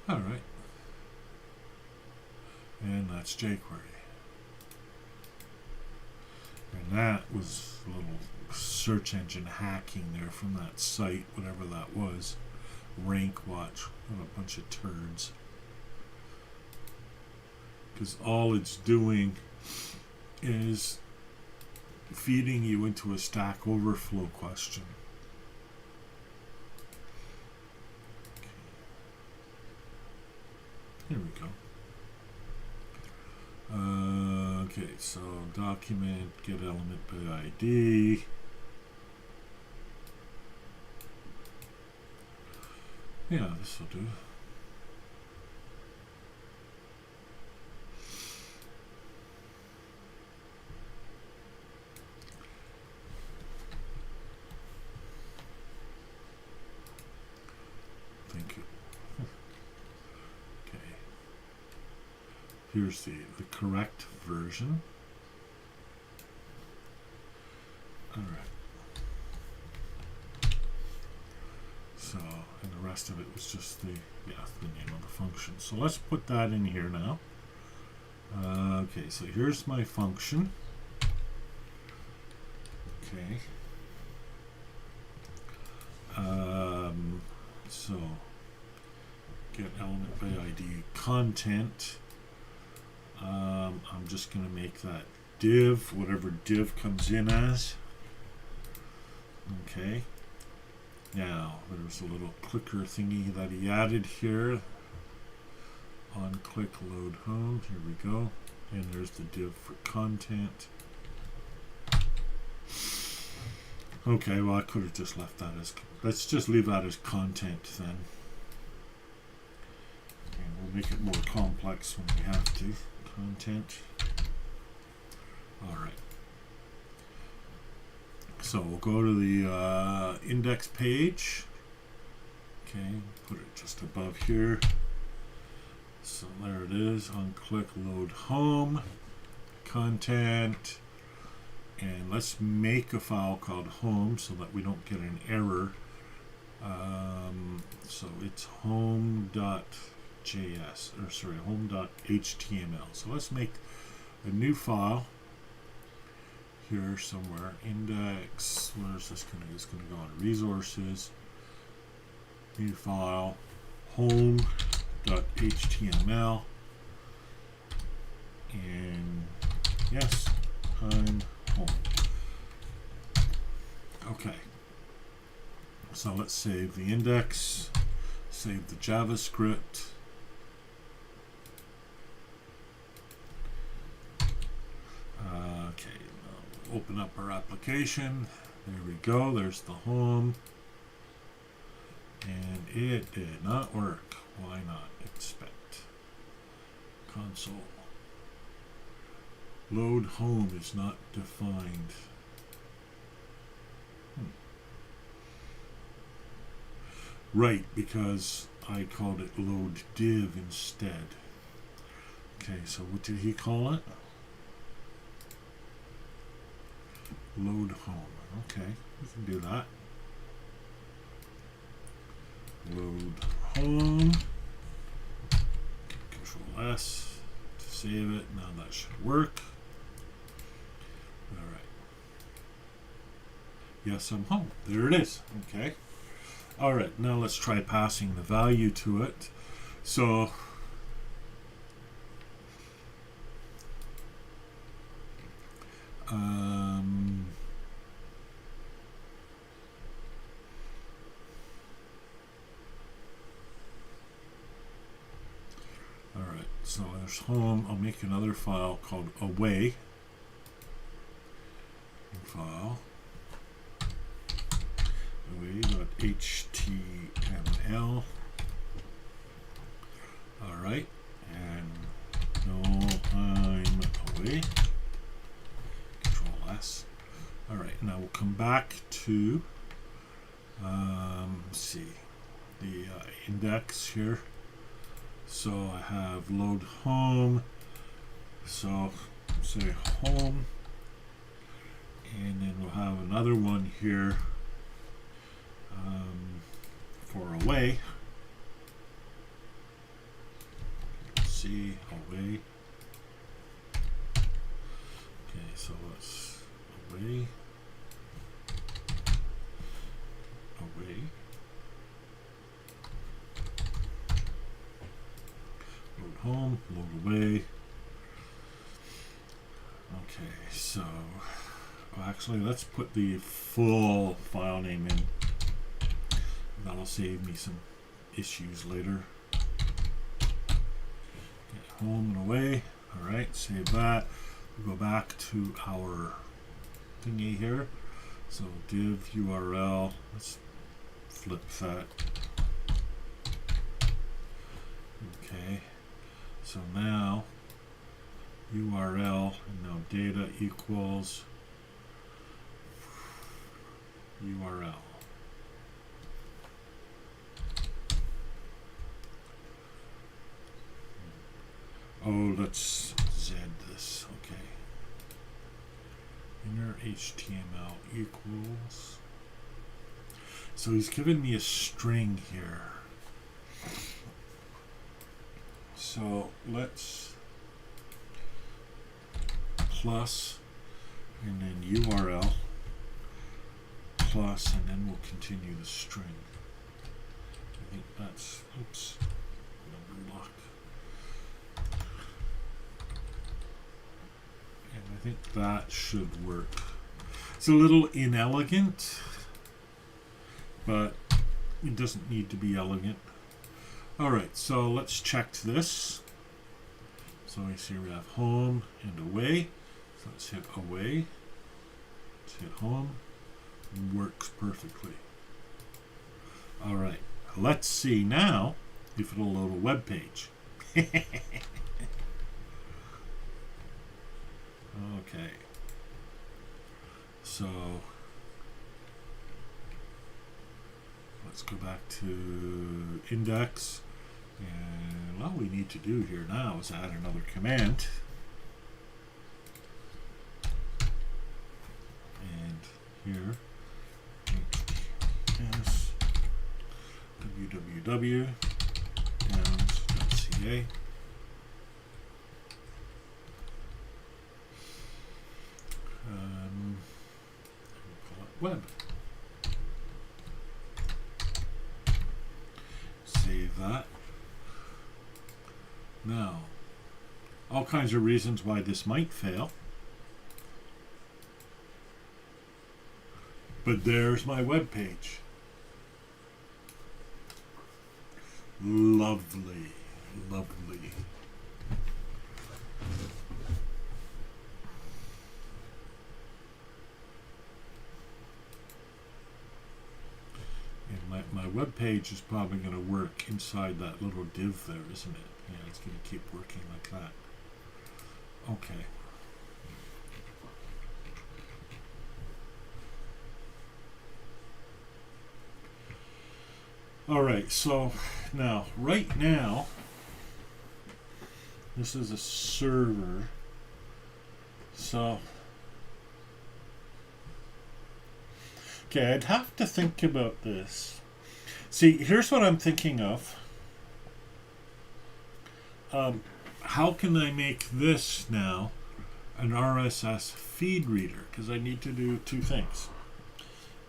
All right. And that's jQuery. And that was a little search engine hacking there from that site, whatever that was. Rank Watch. What a bunch of turds. Because all it's doing is feeding you into a Stack Overflow question. Here we go. Okay, so document, get element by ID. Yeah, this will do. Thank you. Okay. Here's the correct version. All right. So, and the rest of it was just the name of the function. So let's put that in here now. Okay, so here's my function. Okay. So get element by ID content. I'm just going to make that div, whatever div comes in as. Okay. Now, there's a little clicker thingy that he added here. On click load home. Here we go. And there's the div for content. Okay, well, I could have just left that as... Let's just leave that as content then. And we'll make it more complex when we have to. Content. All right. So we'll go to the index page. Okay, put it just above here. So there it is. On click load home. Content. And let's make a file called home so that we don't get an error. So it's home.js, or sorry, home.html. So let's make a new file here somewhere. Index, where's this going to go? It's going to go on resources. New file, home.html. And yes, I'm home. Okay. So let's save the index, save the JavaScript. Okay, open up our application. There we go, there's the home. And it did not work. Why not? Expect. Console. Load home is not defined. Right, because I called it load div instead. Okay, so what did he call it? Load home. Okay, we can do that. Load home. Control S to save it. Now that should work. All right. Yes, I'm home. There it is. Okay. All right. Now let's try passing the value to it. So Alright, so there's home. I'll make another file called away. File. Away.html. Alright, and no, I'm away. Control S. Alright, now we'll come back to let's see, the index here. So I have load home. So say home, and then we'll have another one here for away. See away. Okay, so it's away. Away. Load home, load away. Okay, so actually let's put the full file name in. That'll save me some issues later. Get home and away. Alright, save that. We'll go back to our thingy here. So div URL. Let's flip that. Okay. So now URL, and now data equals URL. Oh, let's Z this. Okay. Inner HTML equals. So he's given me a string here. So let's plus and then URL plus, and then we'll continue the string. I think that's, oops, number lock. And I think that should work. It's a little inelegant, but it doesn't need to be elegant. Alright, so let's check this. So we see we have home and away. So let's hit away. Let's hit home. Works perfectly. Alright, let's see now if it'll load a web page. Okay. So let's go back to index. And all we need to do here now is add another command. And here, yes, www.oons.ca. We'll call it web. Save that. Now, all kinds of reasons why this might fail. But there's my web page. Lovely, lovely. And my web page is probably going to work inside that little div there, isn't it? Yeah, it's going to keep working like that. Okay. Alright, so now, right now, this is a server. So, okay, I'd have to think about this. See, here's what I'm thinking of. How can I make this now an RSS feed reader? Because I need to do two things.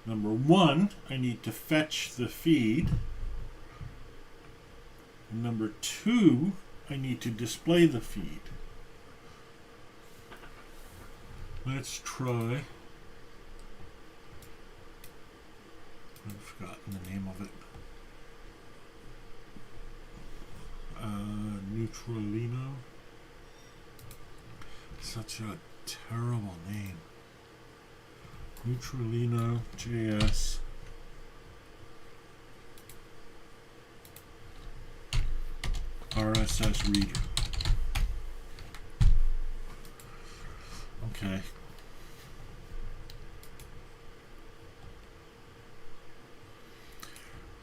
Number one, I need to fetch the feed. And number two, I need to display the feed. Let's try. I've forgotten the name of it. Neutralino. Such a terrible name. Neutralino JS. RSS reader. Okay.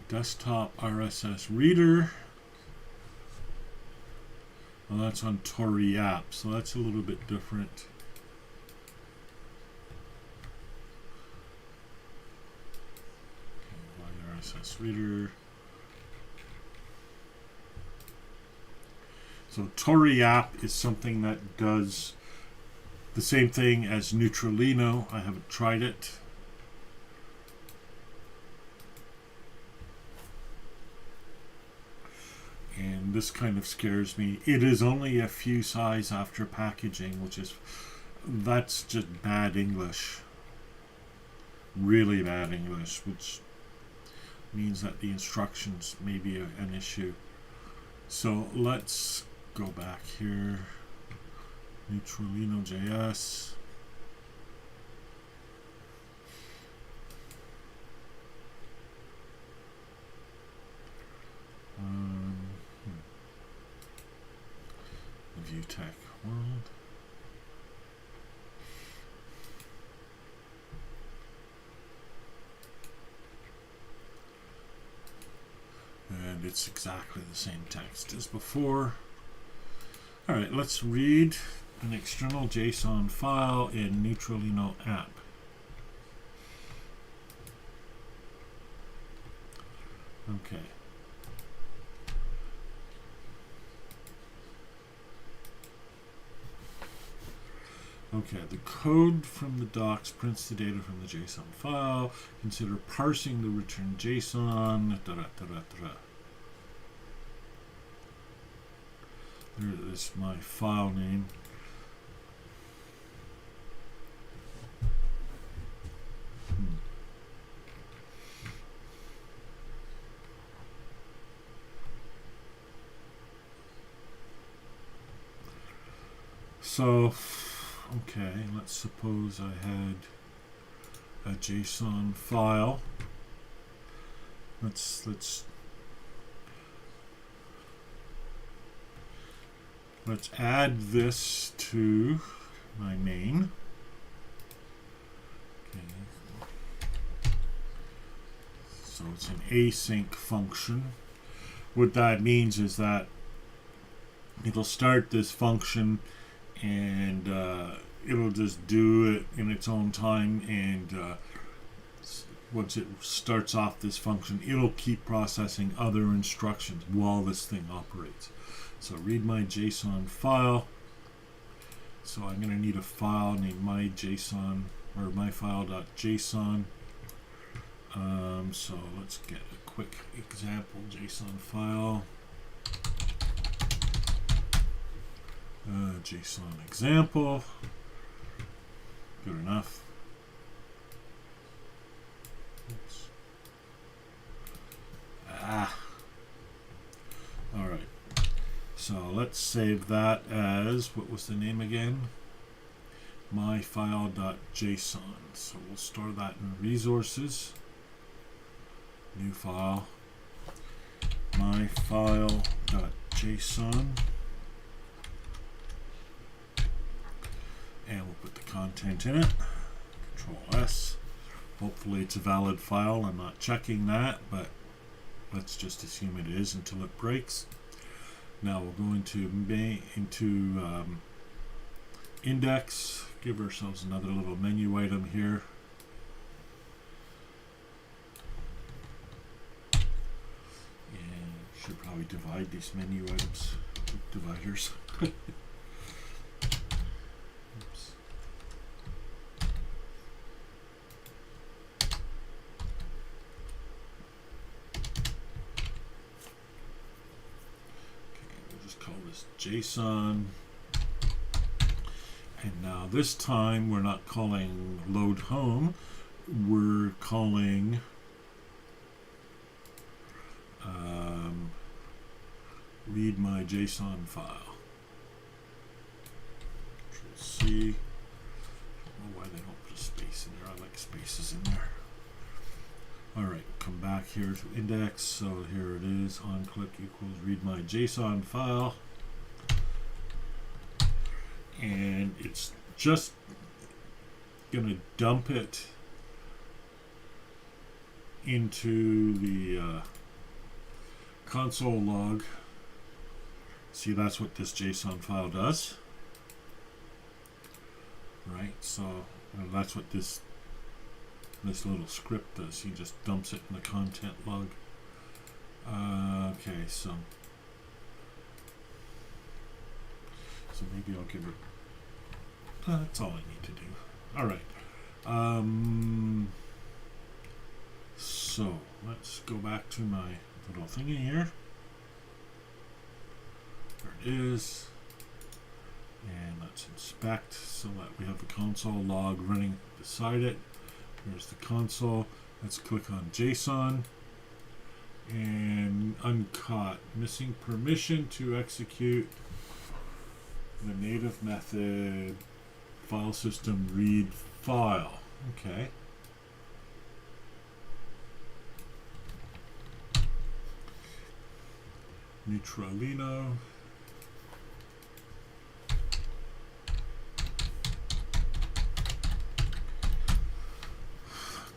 Desktop RSS reader. Well, that's on Tori app, so that's a little bit different. Okay, RSS reader. So Tori app is something that does the same thing as Neutralino. I haven't tried it. And this kind of scares me. It is only a few size after packaging, that's just bad English. Really bad English, which means that the instructions may be an issue. So let's go back here. Neutralino.js. View tech world. And it's exactly the same text as before. All right, let's read an external JSON file in Neutralino app. Okay. Okay, the code from the docs prints the data from the JSON file. Consider parsing the return JSON. There is my file name. So, okay, let's suppose I had a JSON file. Let's add this to my main. Okay. So it's an async function. What that means is that it'll start this function and it'll just do it in its own time, and once it starts off this function, it'll keep processing other instructions while this thing operates. So read my JSON file. So I'm going to need a file named myJSON or myfile.json. So let's get a quick example JSON file. JSON example. Good enough. Oops. All right. So let's save that as, what was the name again? myfile.json. So we'll store that in resources. New file. myfile.json. And we'll put the content in it. Control S. Hopefully it's a valid file. I'm not checking that, but let's just assume it is until it breaks. Now we'll go into index. Give ourselves another little menu item here. And should probably divide these menu items with dividers. JSON, And now this time we're not calling load home, we're calling read my JSON file. Control C. I don't know why they don't put a space in there. I like spaces in there. Alright, come back here to index. So here it is. On click equals read my JSON file. And it's just going to dump it into the console log. See, that's what this JSON file does. Right, so that's what this little script does. He just dumps it in the content log. Okay, so maybe I'll give it. That's all I need to do. All right. So let's go back to my little thingy here. There it is. And let's inspect so that we have the console log running beside it. Here's the console. Let's click on JSON and uncaught. Missing permission to execute the native method file system read file. Okay. Neutralino.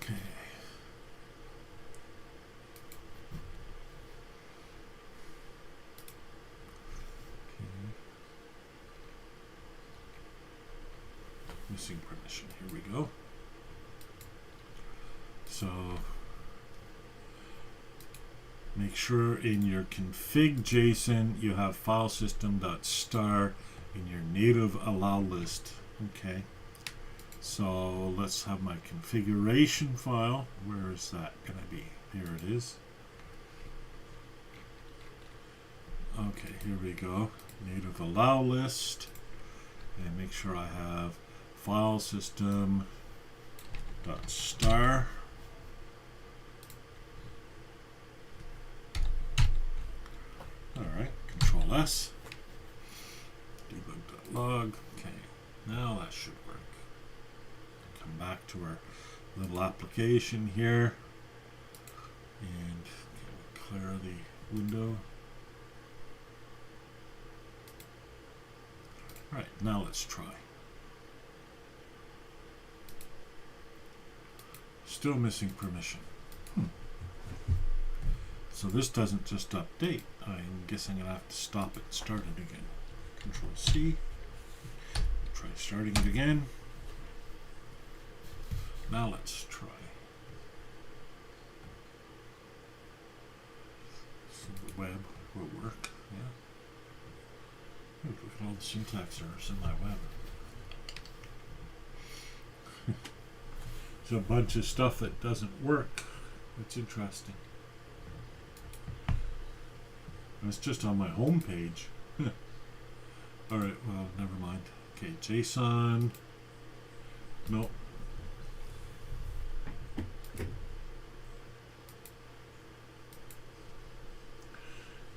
Okay. Missing permission. Here we go. So make sure in your config JSON you have file system.star in your native allow list. Okay. So let's have my configuration file. Where is that going to be? Here it is. Okay, here we go. Native allow list. And make sure I have file system.star. Alright, Control S. Debug.log. Okay, now that should work. Come back to our little application here. And clear the window. Alright, now let's try. Still missing permission. So this doesn't just update. I'm guessing I'm going to have to stop it and start it again. Control C. Try starting it again. Now let's try. So the web will work. Yeah. Look at all the syntax errors in my web. There's a bunch of stuff that doesn't work. It's interesting. It's just on my home page. Alright, well, never mind. Okay, JSON. Nope.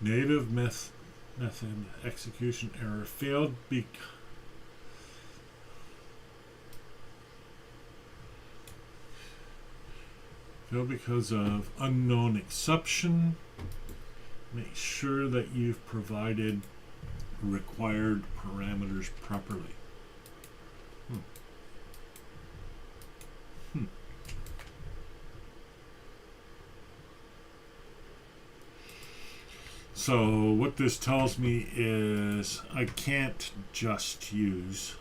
Native method execution error failed because of unknown exception. Make sure that you've provided required parameters properly. So what this tells me is I can't just use.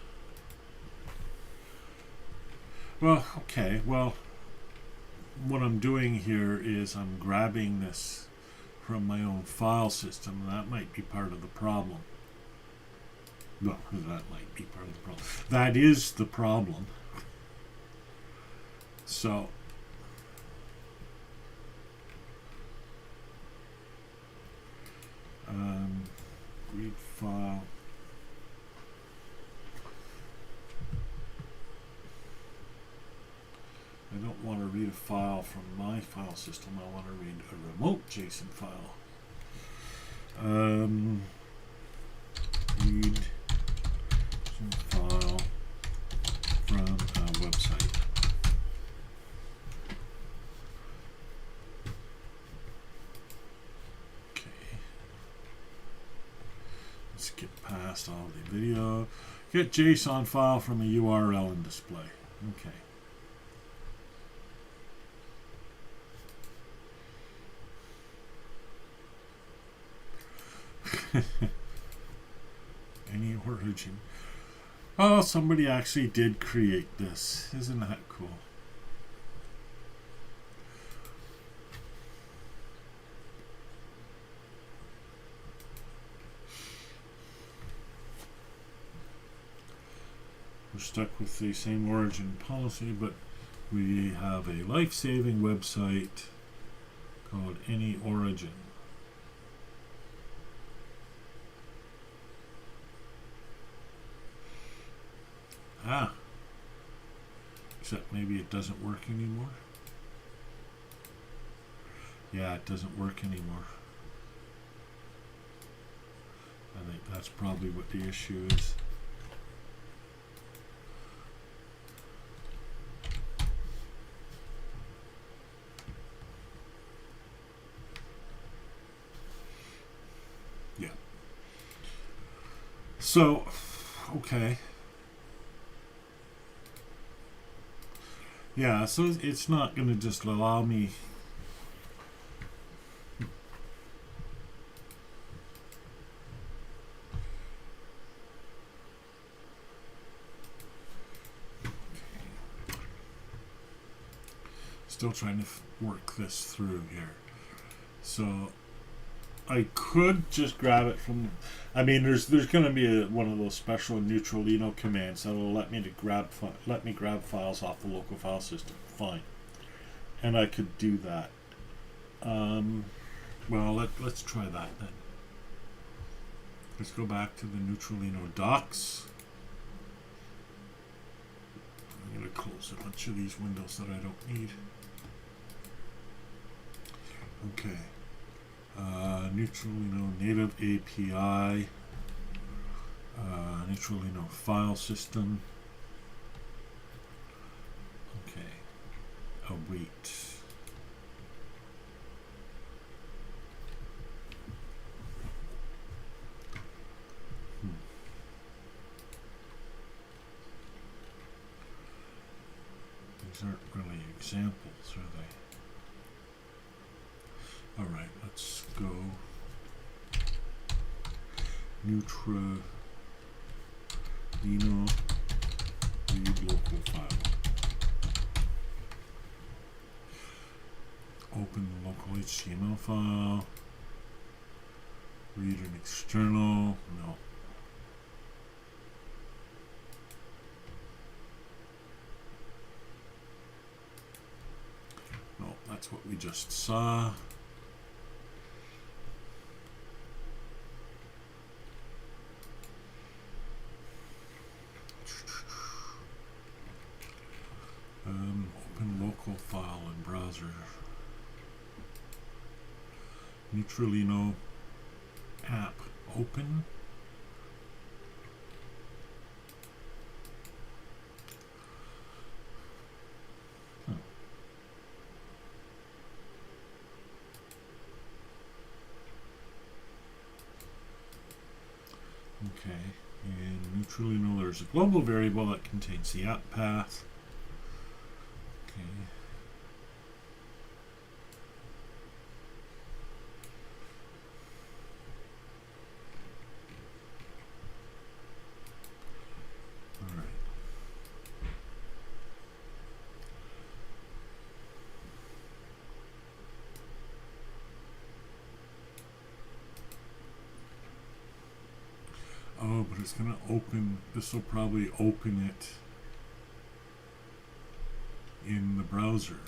Well, okay, well, what I'm doing here is I'm grabbing this from my own file system. That might be part of the problem. Well, that might be part of the problem. That is the problem. So read file. don't want to read a file from my file system. I want to read a remote JSON file. Read some file from a website. Okay. Let's skip past all the video. Get JSON file from a URL and display. Okay. Any origin. Oh, somebody actually did create this. Isn't that cool? We're stuck with the same origin policy, but we have a life-saving website called Any Origin. Ah, except maybe it doesn't work anymore. Yeah, it doesn't work anymore. I think that's probably what the issue is. Yeah. So, okay. Yeah, so it's not going to just allow me. Still trying to work this through here. So I could just grab it from. I mean, there's going to be one of those special Neutralino commands that'll let me grab files off the local file system. Fine, and I could do that. Well, let's try that then. Let's go back to the Neutralino docs. I'm going to close a bunch of these windows that I don't need. Okay. Neutralino native API, Neutralino file system. Okay, await. These aren't really examples, are they? All right, let's go Neutralino read local file. Open the local HTML file. Read an external. No. No, that's what we just saw. Open local file in browser. Neutralino app open. Okay, in Neutralino there's a global variable that contains the app path. Okay. All right. Oh, but it's going to open, this will probably open it in the browser.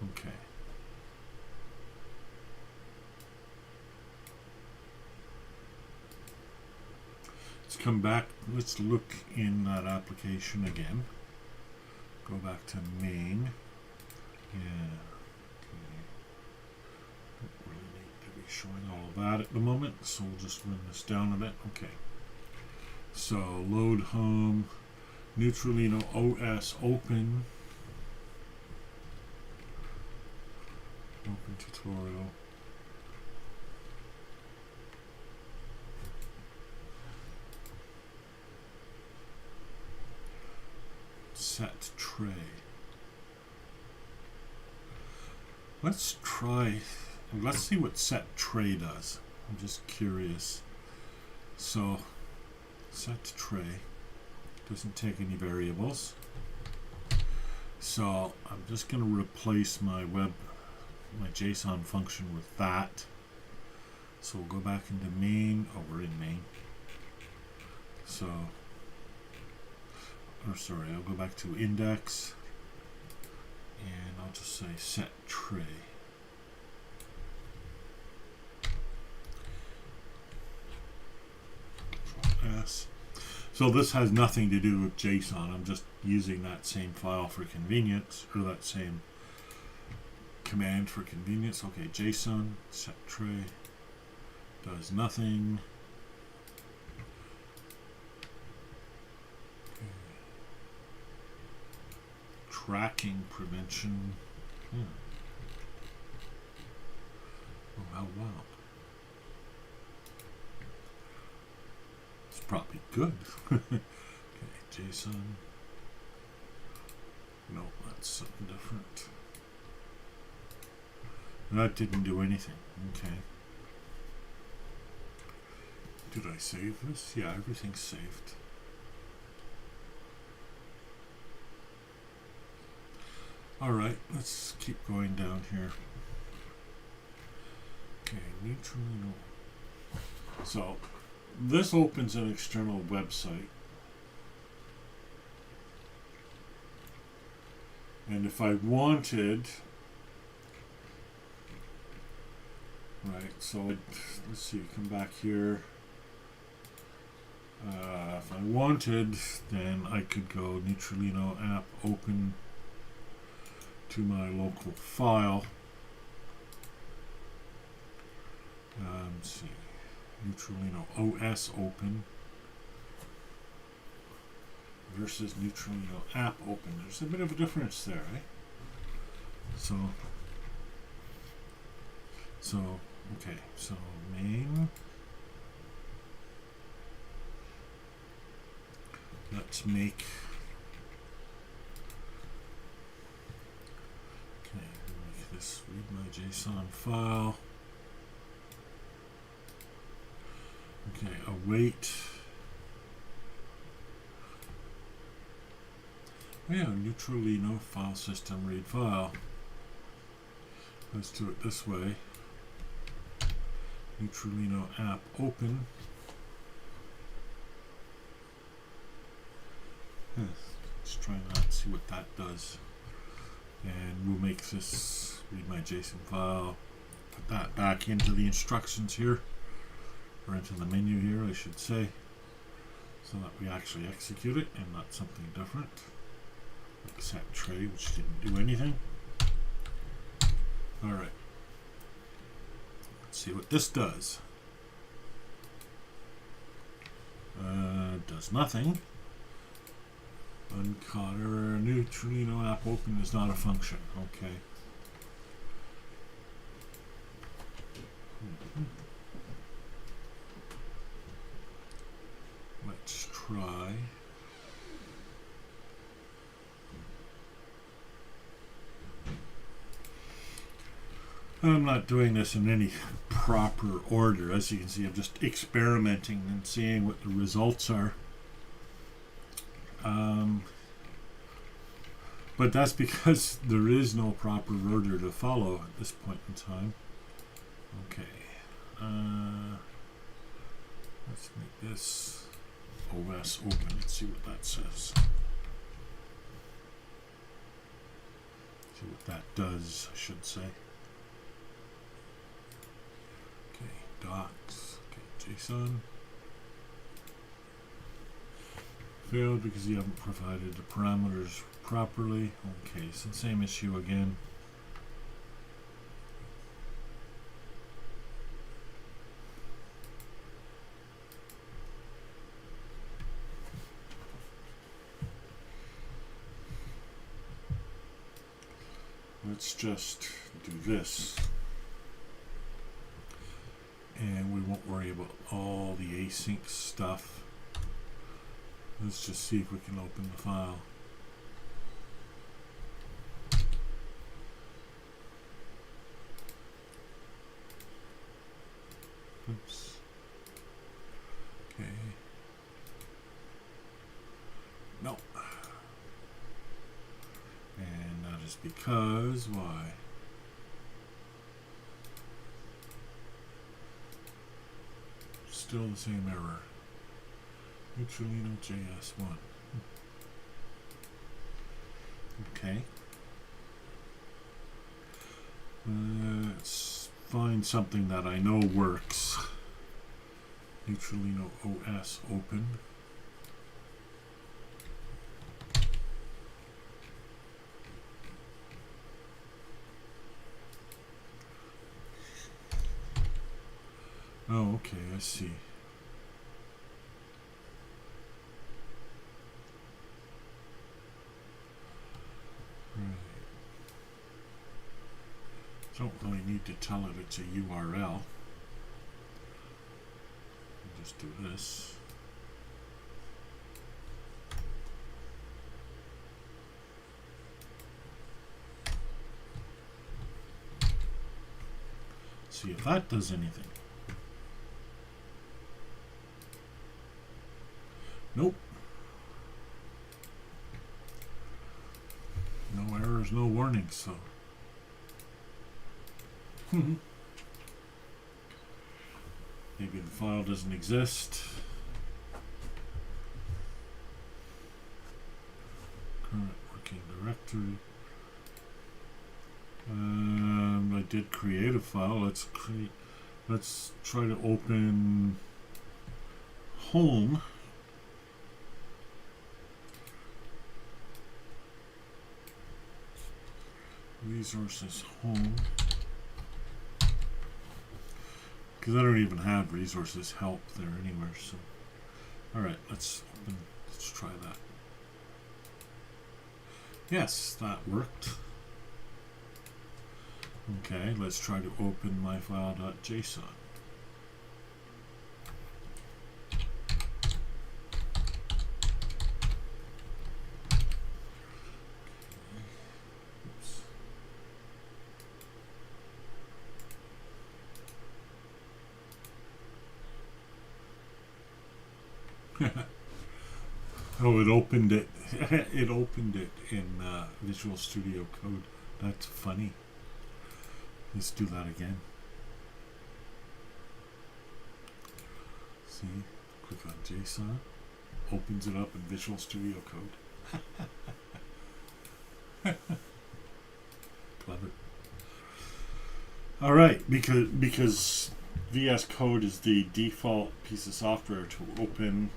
Okay. come back. Let's look in that application again. Go back to main. Yeah. Okay. Don't really need to be showing all of that at the moment, so we'll just run this down a bit. Okay. So load home, Neutralino OS open. Open tutorial. Set tray. Let's see what set tray does. I'm just curious. So set tray doesn't take any variables. So I'm just going to replace my JSON function with that. So we'll go back into main. Oh, we're in main. So, or sorry, I'll go back to index, and I'll just say set tray. Control S. So this has nothing to do with JSON. I'm just using that same file for convenience, or that same command for convenience. Okay, JSON set tray does nothing. Tracking prevention. Oh, how wild. It's probably good. Okay, JSON. No, that's something different. That didn't do anything. Okay. Did I save this? Yeah, everything's saved. Alright, let's keep going down here. Okay, Neutralino. So, this opens an external website. And if I wanted, right, so let's see, come back here. If I wanted, then I could go Neutralino app open to my local file. Let's see, Neutralino OS open versus Neutralino app open. There's a bit of a difference there, right? So okay, so main. Let's make. Okay, make this read my JSON file. Okay, await. Yeah, Neutralino file system read file. Let's do it this way. Neutralino app open. Let's try that, see what that does. And we'll make this read my JSON file, put that back into the instructions here, or into the menu here, I should say, so that we actually execute it and not something different. Like set tray, which didn't do anything. Alright. Let's see what this does. Does nothing. Uncaught error. Neutralino app open is not a function. Okay. Let's try. I'm not doing this in any proper order. As you can see, I'm just experimenting and seeing what the results are. But that's because there is no proper order to follow at this point in time. Okay. Let's make this OS open. Let's see what that says. See what that does, I should say. Okay, docs. Okay, JSON. Failed because you haven't provided the parameters properly. Okay, so same issue again. Let's just do this. And we won't worry about all the async stuff. Let's just see if we can open the file. Oops. Okay. No. And that is because why? Still the same error. Neutralino JS1. Okay. Let's find something that I know works. Neutralino.os open. Oh, okay, I see. Right. Don't really need to tell it it's a URL. Just do this. See if that does anything. Nope. No errors, no warnings, so. Maybe the file doesn't exist. Current working directory. I did create a file. Let's try to open home. Resources home. Because I don't even have resources help there anywhere. So, all right, let's try that. Yes, that worked. Okay, let's try to open my file.json. Oh, it opened it. It opened it in Visual Studio Code. That's funny. Let's do that again. See, click on JSON. Opens it up in Visual Studio Code. Clever. All right, because VS Code is the default piece of software to open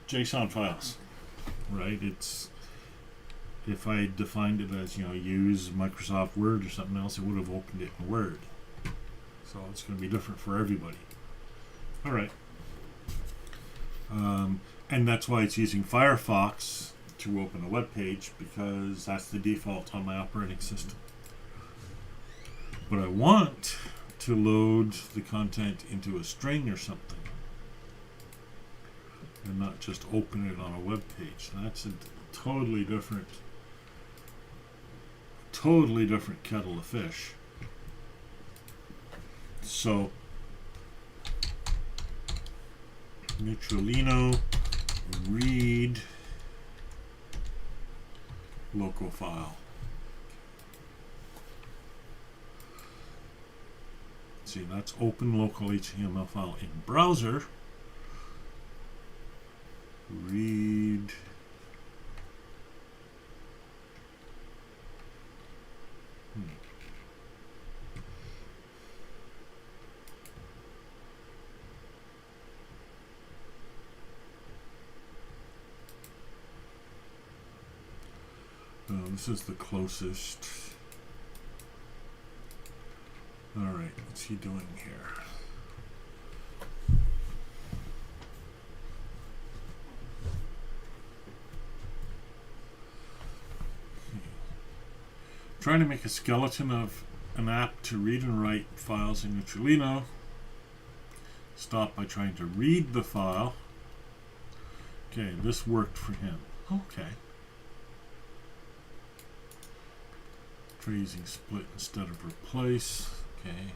JSON files, right? It's, if I defined it as, use Microsoft Word or something else, it would have opened it in Word. So it's going to be different for everybody. All right. And that's why it's using Firefox to open a web page, because that's the default on my operating system. But I want to load the content into a string or something, and not just open it on a web page. That's a totally different kettle of fish. So Neutralino read local file. See, that's open local HTML file in browser. Read This is the closest. Alright, what's he doing here? Trying to make a skeleton of an app to read and write files in Neutralino. Stop by trying to read the file. Okay, this worked for him. Okay. Try using split instead of replace. Okay.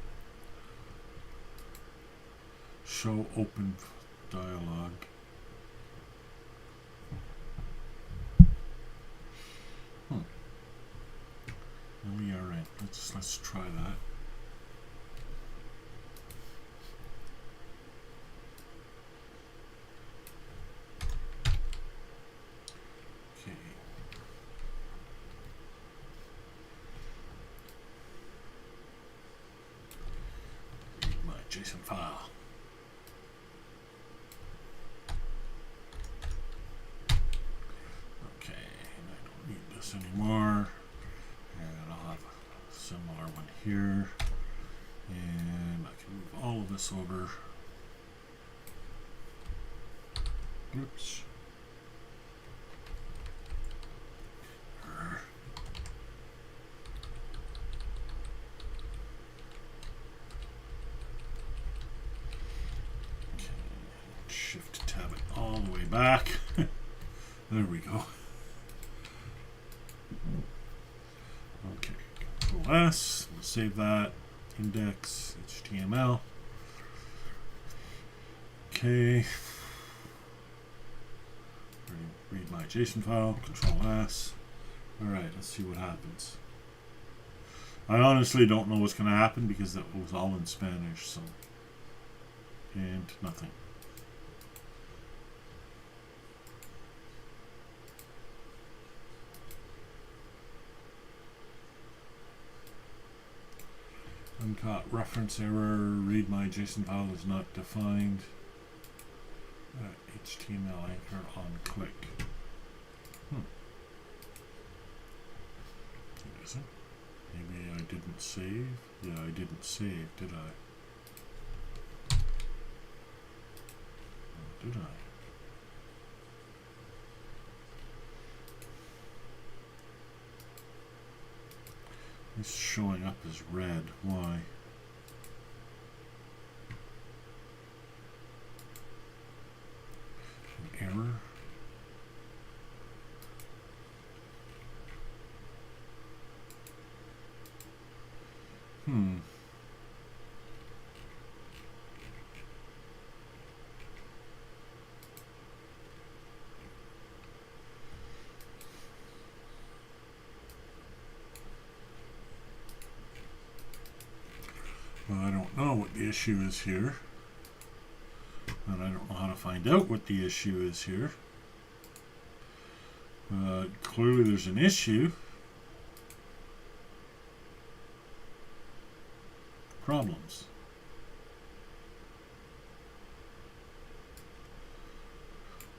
Show open dialog. LERN. Let's try that. Okay. Read my JSON file. Okay, and I don't need this anymore. And I'll have a similar one here. And I can move all of this over. Oops. Okay. Shift tab it all the way back. There we go. Okay, Control S, we'll save that, index, HTML. Okay, read my JSON file, Control S. Alright, let's see what happens. I honestly don't know what's going to happen because that was all in Spanish, so. And nothing. Uncaught reference error, read my JSON file is not defined. HTML anchor on click. It isn't. Maybe I didn't save. Yeah, I didn't save, did I? Oh, did I? It's showing up as red. Why? An error? Well, I don't know what the issue is here. And I don't know how to find out what the issue is here. Clearly there's an issue. Problems.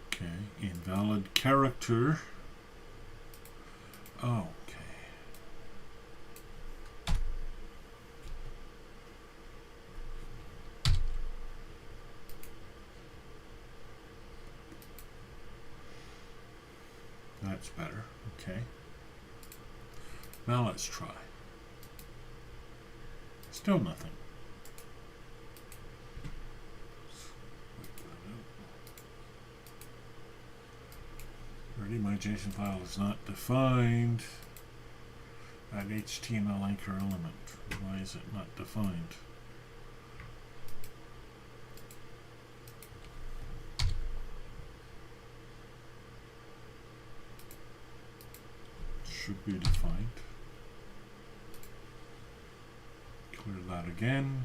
Okay, invalid character. Oh, okay. That's better. Okay. Now let's try. Still nothing. Already my JSON file is not defined. Add HTML anchor element. Why is it not defined? Should be defined. Clear that again.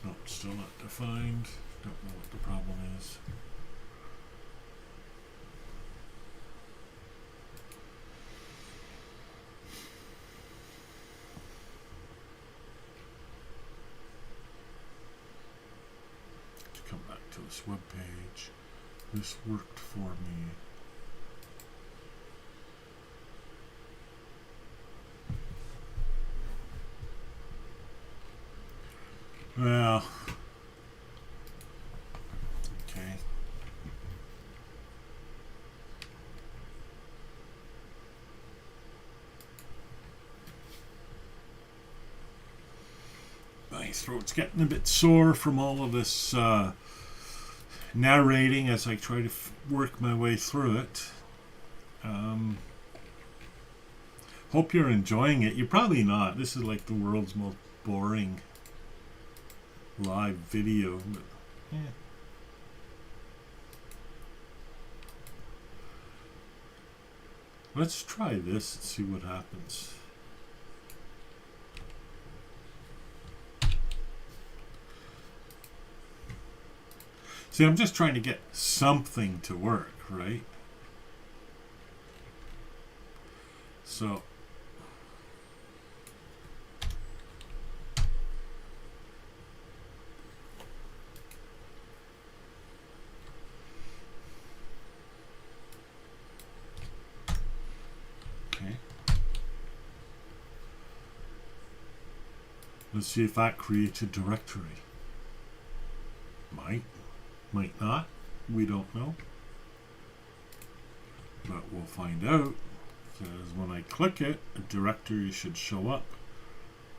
Nope, still not defined. Don't know what the problem is. Let's come back to this web page. This worked for me. Well, okay. My throat's getting a bit sore from all of this narrating as I try to work my way through it. Hope you're enjoying it. You're probably not. This is like the world's most boring live video. But, yeah. Let's try this and see what happens. See, I'm just trying to get something to work, right? So okay. Let's see if that creates a directory. Might not. We don't know. But we'll find out. Because when I click it, a directory should show up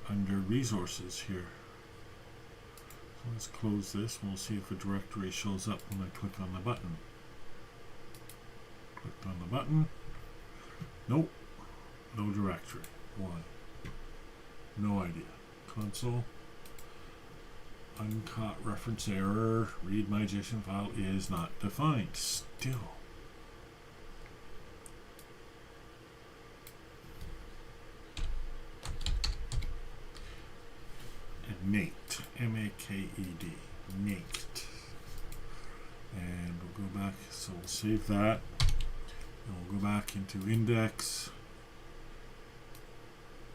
under resources here. So let's close this. We'll see if a directory shows up when I click on the button. Clicked on the button. Nope. No directory. Why? No idea. Console. Uncaught reference error. Read my JSON file is not defined. Still. And mate. M-A-K-E-D. Mate. And we'll go back. So we'll save that. And we'll go back into index.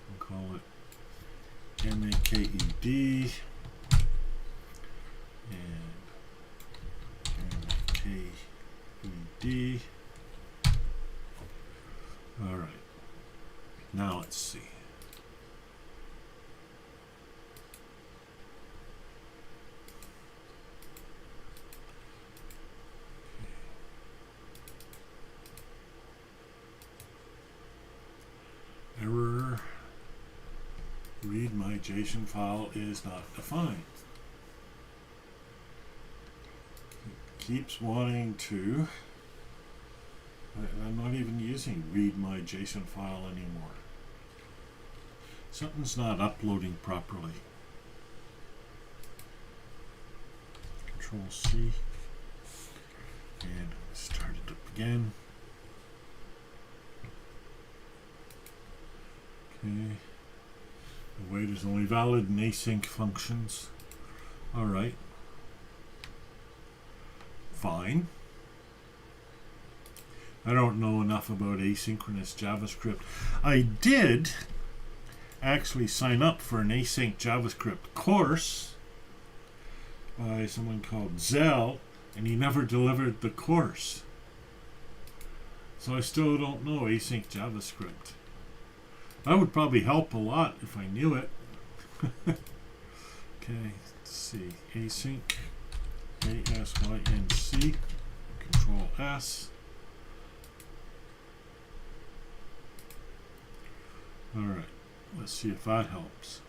We'll call it M-A-K-E-D. And M-A-K-E-D. All right. Now let's see. Error. Read my JSON file is not defined. Keeps wanting to. I'm not even using read my JSON file anymore. Something's not uploading properly. Control C and start it up again. Okay. The wait is only valid in async functions. All right. Fine. I don't know enough about asynchronous JavaScript. I did actually sign up for an async JavaScript course by someone called Zell, and he never delivered the course. So I still don't know async JavaScript. That would probably help a lot if I knew it. Okay, let's see. Async. A-S-Y-N-C, Control S. All right, let's see if that helps.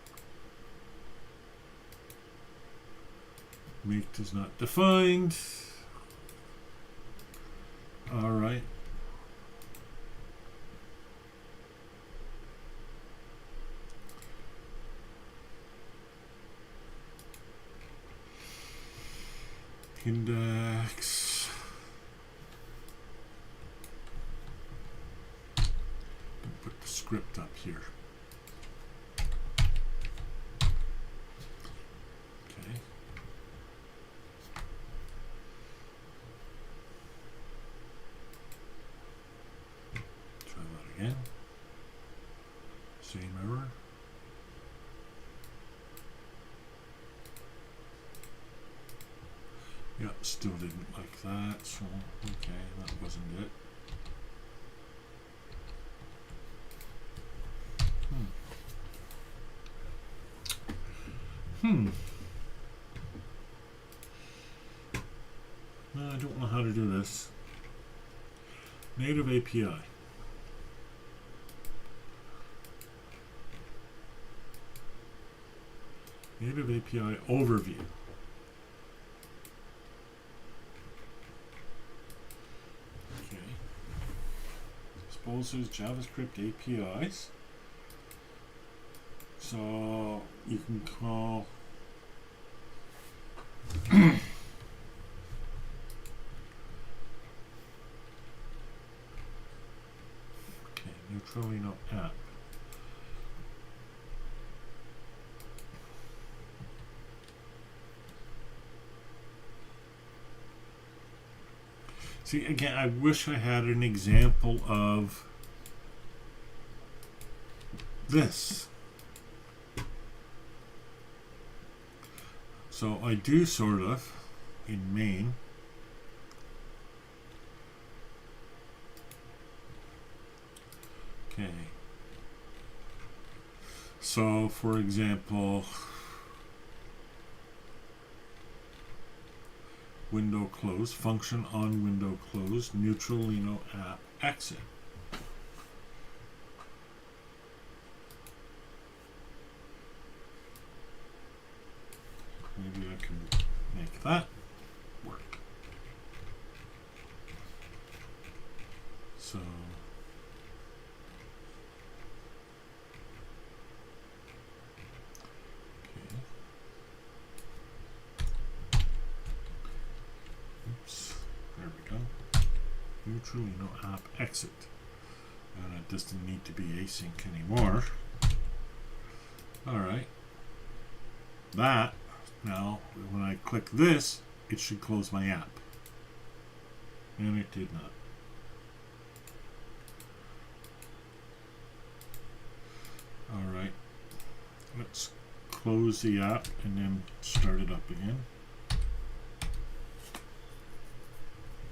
Make is not defined. All right. Index. Put the script up here. Okay. Try that again. Same error. Yeah, still didn't like that, so okay, that wasn't it. No, I don't know how to do this. Native API. Native API overview. Okay. Supposes JavaScript APIs. So you can call Neutralino app. See, again, I wish I had an example of this. So I do sort of in main. Okay. So, for example, window close, function on window close, Neutralino app exit. Maybe I can make that work. So there we go. Neutralino app exit. And it doesn't need to be async anymore. Alright. That, now, when I click this, it should close my app. And it did not. Alright. Let's close the app and then start it up again.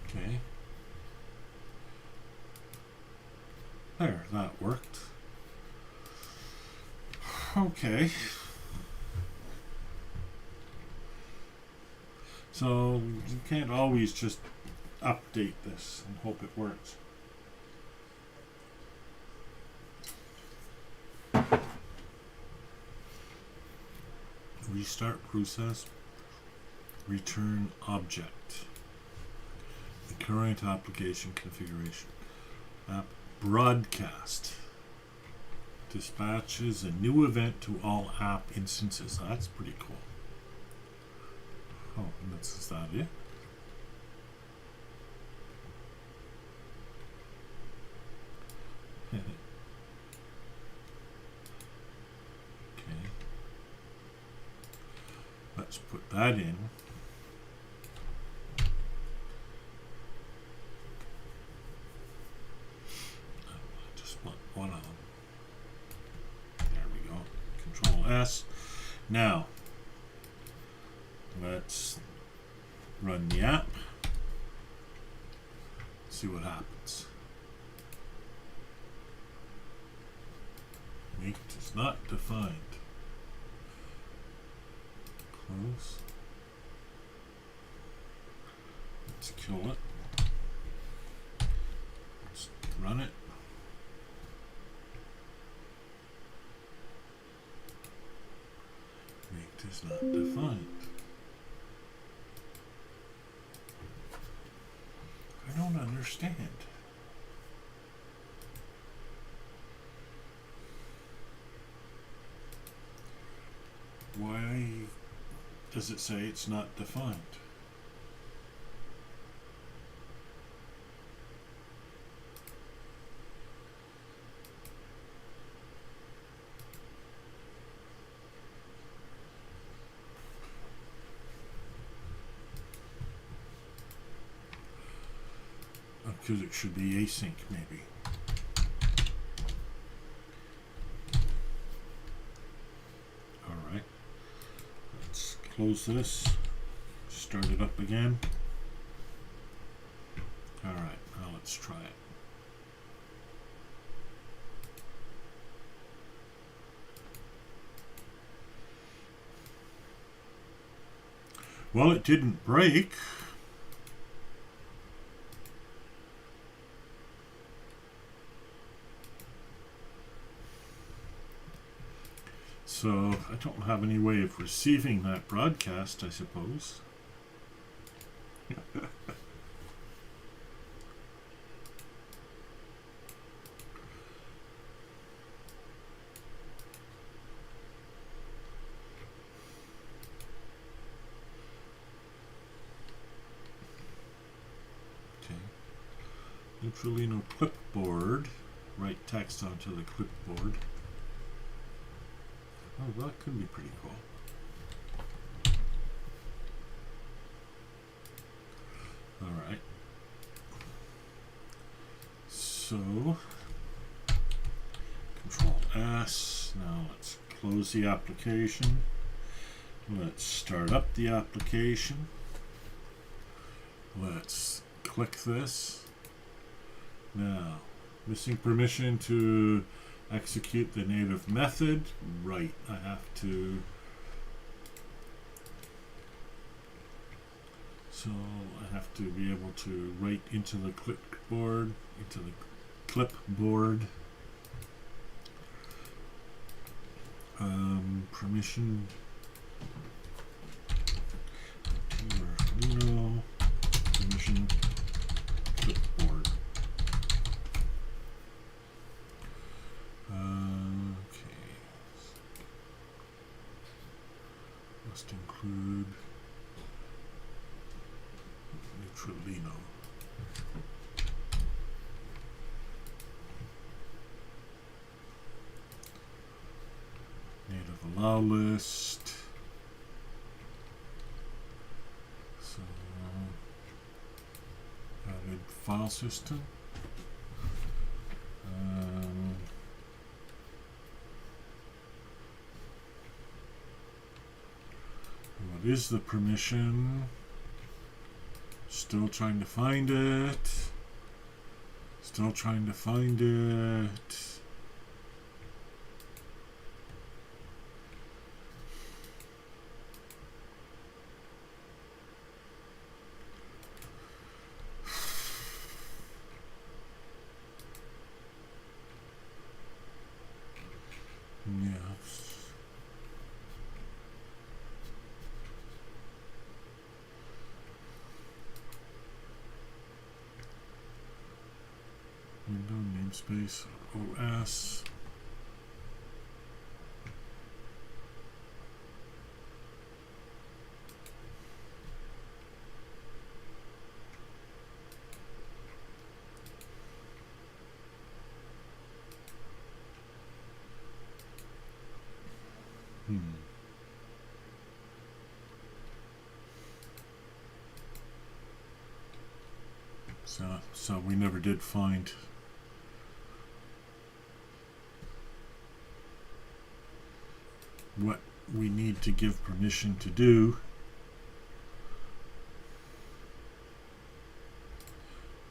Okay. There, that worked. Okay. So you can't always just update this and hope it works. Restart process. Return object. The current application configuration. App broadcast. Dispatches a new event to all app instances. That's pretty cool. Oh, and is that it? Okay. Let's put that in. Just want one of them. There we go. Control S. Now, let's run the app. See what happens. Make is not defined. Close. Let's kill it. Let's run it. Make is not defined. I don't understand. Why does it say it's not defined? Because it should be async, maybe. Alright. Let's close this. Just start it up again. Alright, now let's try it. Well, it didn't break. So I don't have any way of receiving that broadcast, I suppose. Neutralino clipboard. Write text onto the clipboard. Oh, that could be pretty cool. Alright. So, Control S. Now let's close the application. Let's start up the application. Let's click this. Now, missing permission to execute the native method. Right, I have to. So I have to be able to write into the clipboard, permission. Neutralino permission clipboard. Okay. Must include Neutralino. Native allow list. So added file system. What is the permission? Still trying to find it. Still trying to find it. Yes. Window namespace OS. So we never did find what we need to give permission to do.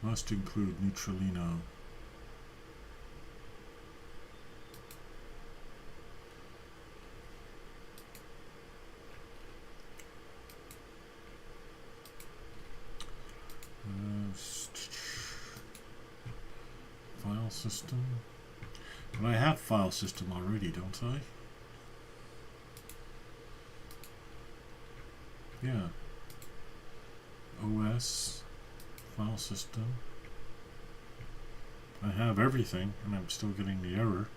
Must include Neutralino. File system. But I have file system already, don't I? Yeah. OS, file system. I have everything, and I'm still getting the error.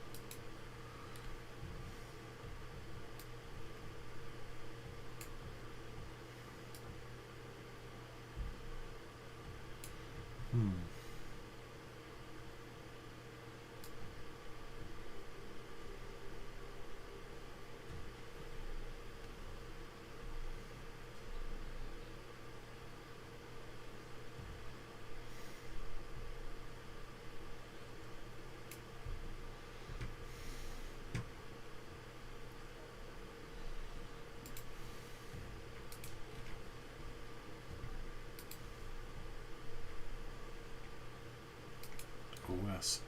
press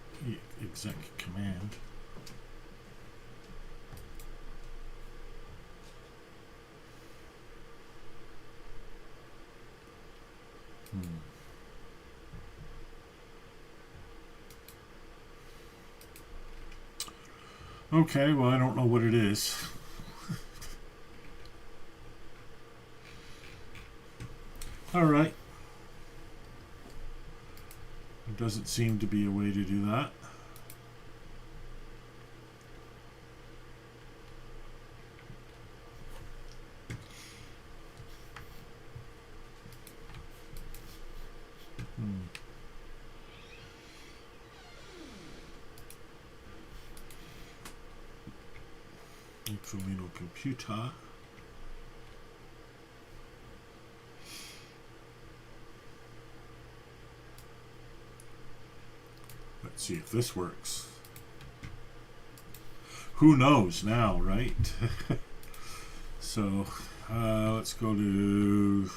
exec command. Okay, well, I don't know what it is. All right. There doesn't seem to be a way to do that. Neutralino computer. Let's see if this works. Who knows now, right? So let's go to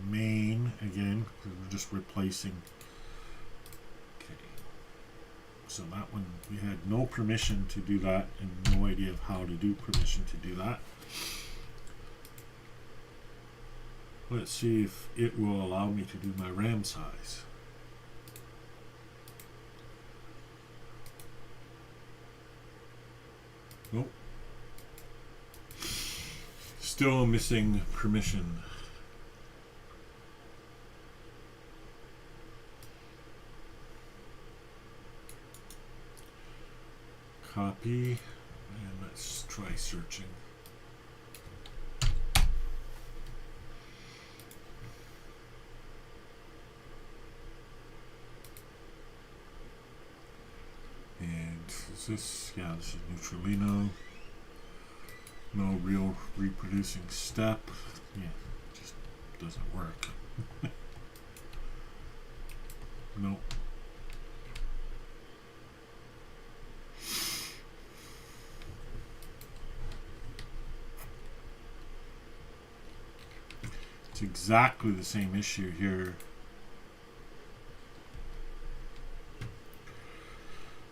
main again, because we're just replacing. Okay. So that one, we had no permission to do that and no idea of how to do permission to do that. Let's see if it will allow me to do my RAM size. Nope. Still missing permission. Copy, and let's try searching. And is this, yeah, this is Neutralino. No real reproducing step. Yeah, it just doesn't work. Nope. It's exactly the same issue here.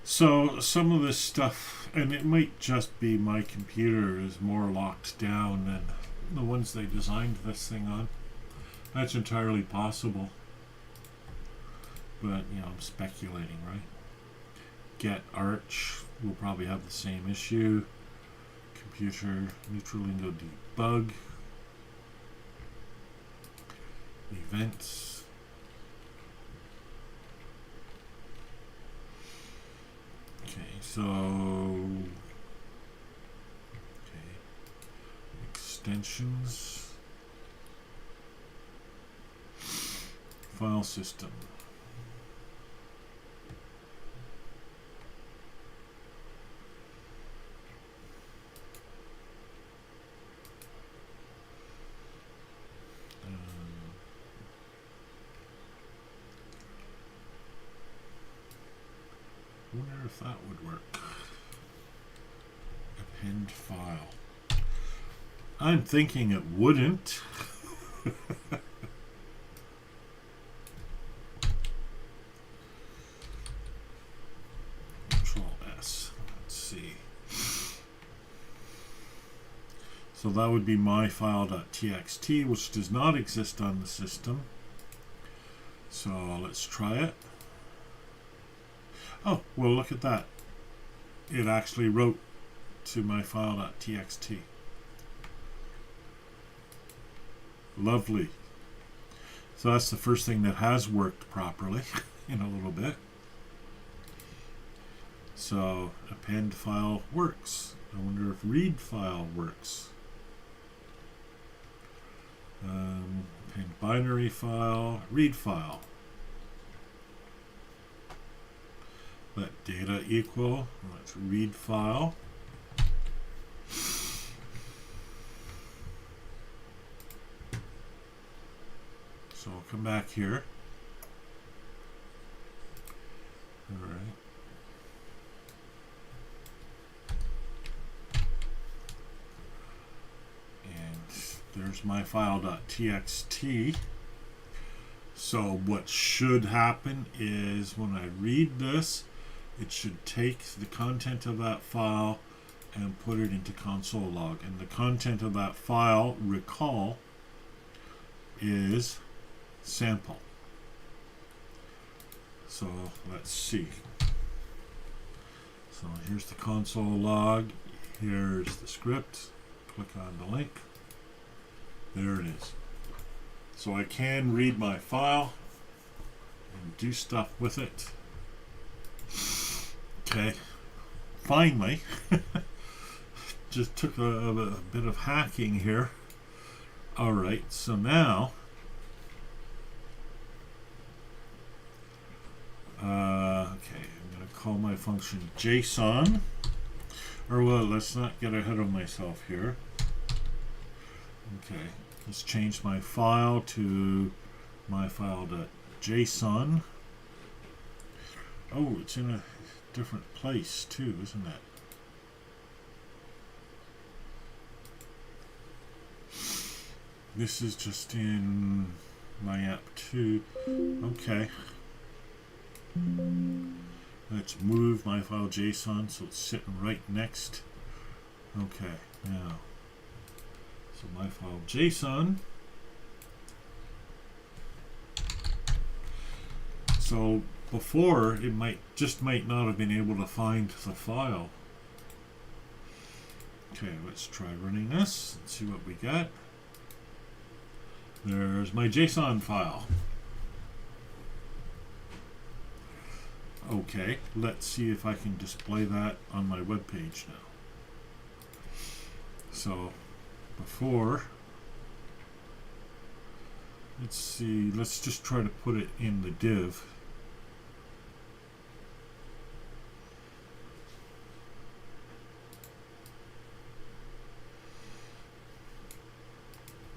So some of this stuff, and it might just be my computer is more locked down than the ones they designed this thing on. That's entirely possible. But, you know, I'm speculating, right? Get Arch will probably have the same issue. Computer, Neutralino debug. Events. Okay, so extensions, file system. I wonder if that would work. Append file. I'm thinking it wouldn't. Control S. Let's see. So that would be my file.txt, which does not exist on the system. So let's try it. Oh, well, look at that. It actually wrote to my file.txt. Lovely. So that's the first thing that has worked properly in a little bit. So append file works. I wonder if read file works. Append binary file, read file. Let data equal, let's read file. So I'll come back here. All right. And there's my file.txt. So what should happen is when I read this, it should take the content of that file and put it into console log. And the content of that file, recall, is sample. So let's see. So here's the console log. Here's the script. Click on the link. There it is. So I can read my file and do stuff with it. Okay. Finally, just took a bit of hacking here. Alright, so now okay, I'm going to call my function JSON. Or well, let's not get ahead of myself here. Okay, let's change my file to my file.json. Oh, it's in a different place too, isn't it? This is just in my app.s. Okay. Let's move my file JSON so it's sitting right next. Okay, now. So my file JSON. So before it might not have been able to find the file. Okay, let's try running this and see what we got. There's my JSON file. Okay, let's see if I can display that on my web page now. So before, let's see, let's just try to put it in the div.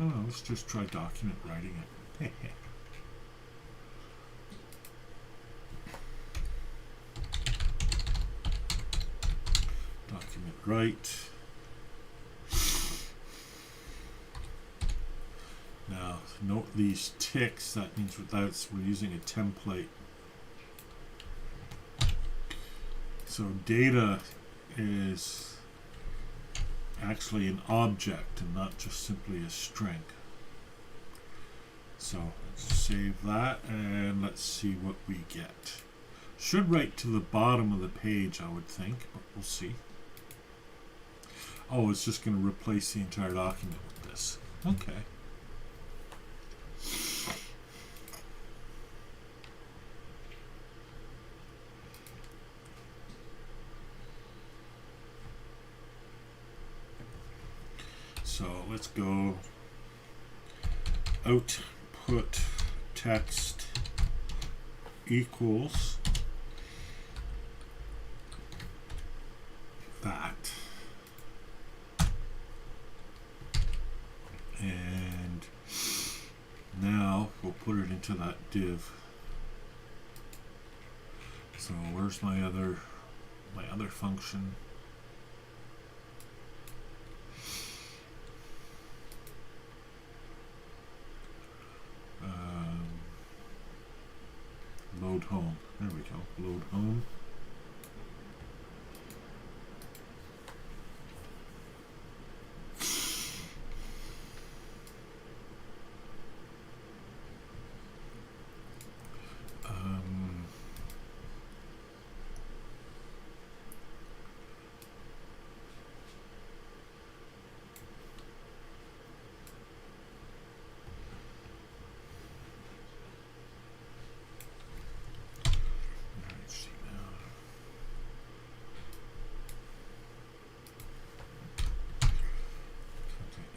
Oh, let's just try document writing it. Document write. Now, note these ticks. That means we're using a template. So data is actually an object and not just simply a string. So let's save that and let's see what we get. Should write to the bottom of the page, I would think, but we'll see. Oh, it's just going to replace the entire document with this. Okay. So let's go output text equals that. And now we'll put it into that div. So where's my other function? Load home. There we go. Load home.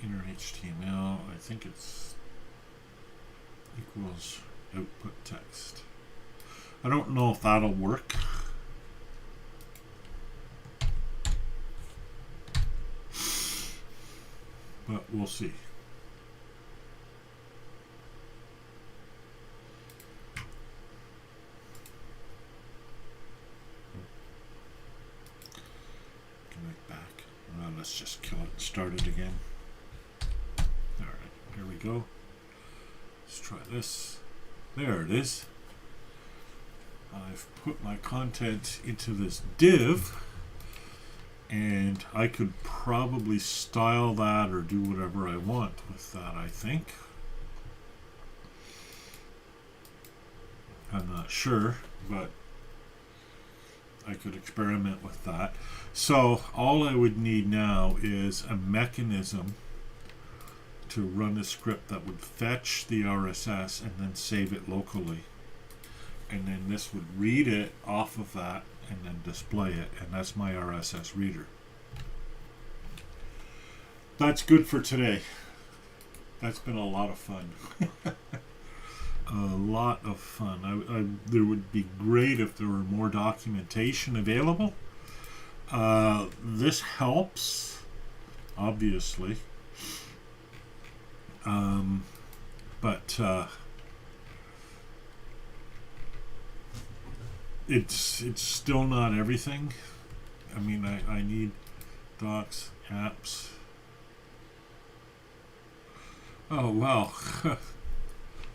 Inner HTML, I think it's equals output text. I don't know if that'll work. But we'll see. Connect back. Well, let's just kill it and start it again. Alright, here we go. Let's try this. There it is. I've put my content into this div, and I could probably style that or do whatever I want with that, I think. I'm not sure, but I could experiment with that. So all I would need now is a mechanism to run a script that would fetch the RSS and then save it locally. And then this would read it off of that and then display it, and that's my RSS reader. That's good for today. That's been a lot of fun. A lot of fun. There would be great if there were more documentation available. This helps, obviously. But it's still not everything. I mean, I need docs, apps. Oh, well.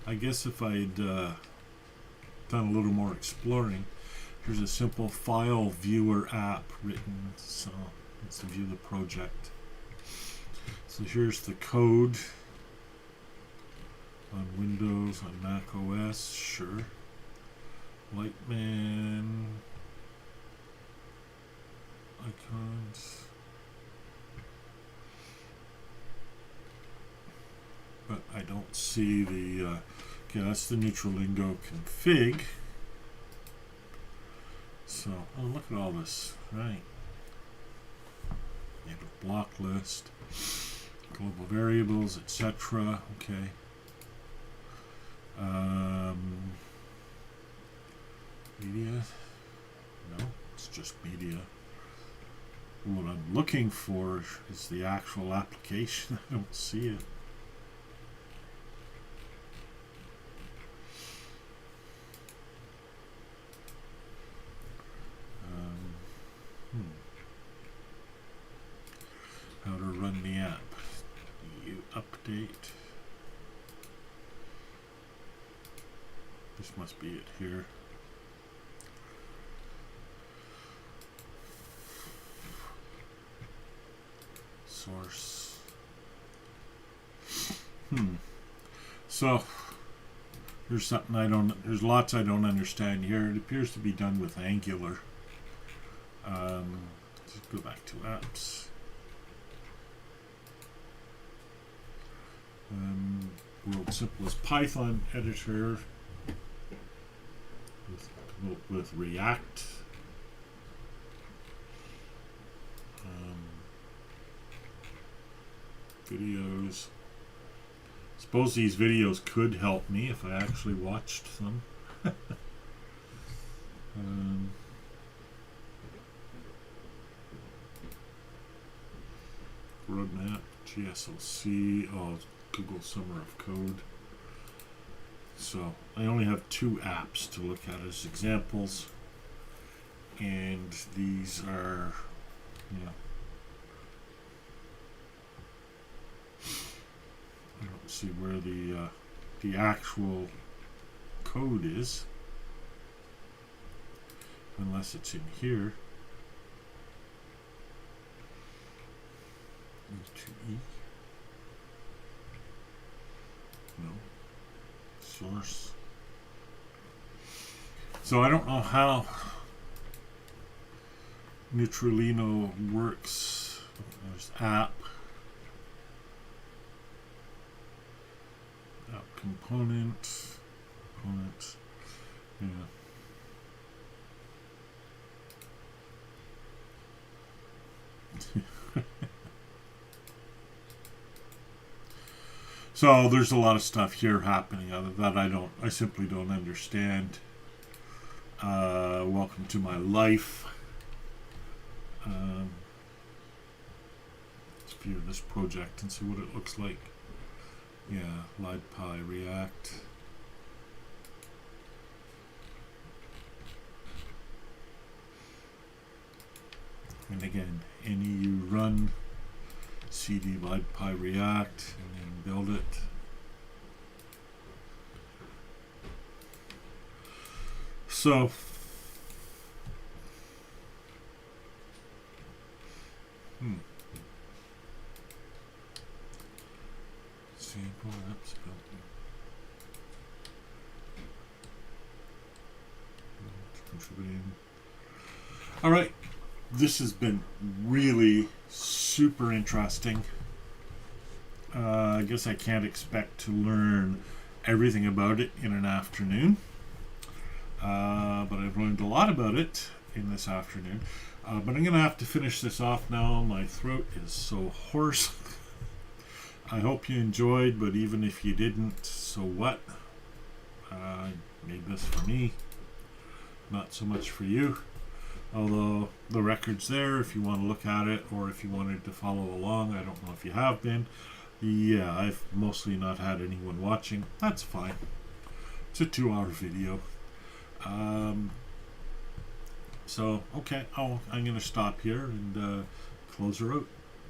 I guess if I'd done a little more exploring, here's a simple file viewer app written. So let's view the project. So here's the code on Windows, on Mac OS, sure. Lightman icons. But I don't see the, okay, that's the Neutralino config. So, oh, look at all this, right? Native block list, global variables, etc. Okay. Media? No, it's just media. What I'm looking for is the actual application. I don't see it. How to run the app. You update. This must be it here. Source. So there's something there's lots I don't understand here. It appears to be done with Angular. Let's go back to apps. World's simplest Python editor with React. Videos. Suppose these videos could help me if I actually watched them. Roadmap, GSLC, Google Summer of Code. So I only have 2 apps to look at as examples, and these are, I don't see where the actual code is, unless it's in here. E2E. No. Source. So I don't know how Neutralino works. There's app components, yeah. So there's a lot of stuff here happening that I simply don't understand. Welcome to my life. Let's view this project and see what it looks like. Yeah, LibPy, React. And again, NEU run cd libpy React and then build it. So sample apps contributing. All right, this has been really super interesting. I guess I can't expect to learn everything about it in an afternoon, but I've learned a lot about it in this afternoon. But I'm going to have to finish this off now. My throat is so hoarse. I hope you enjoyed, but even if you didn't, so what? I made this for me, not so much for you. Although the record's there if you want to look at it, or if you wanted to follow along. I don't know if you have been. Yeah, I've mostly not had anyone watching. That's fine. It's a 2-hour video. So, okay, I'm going to stop here and close her out.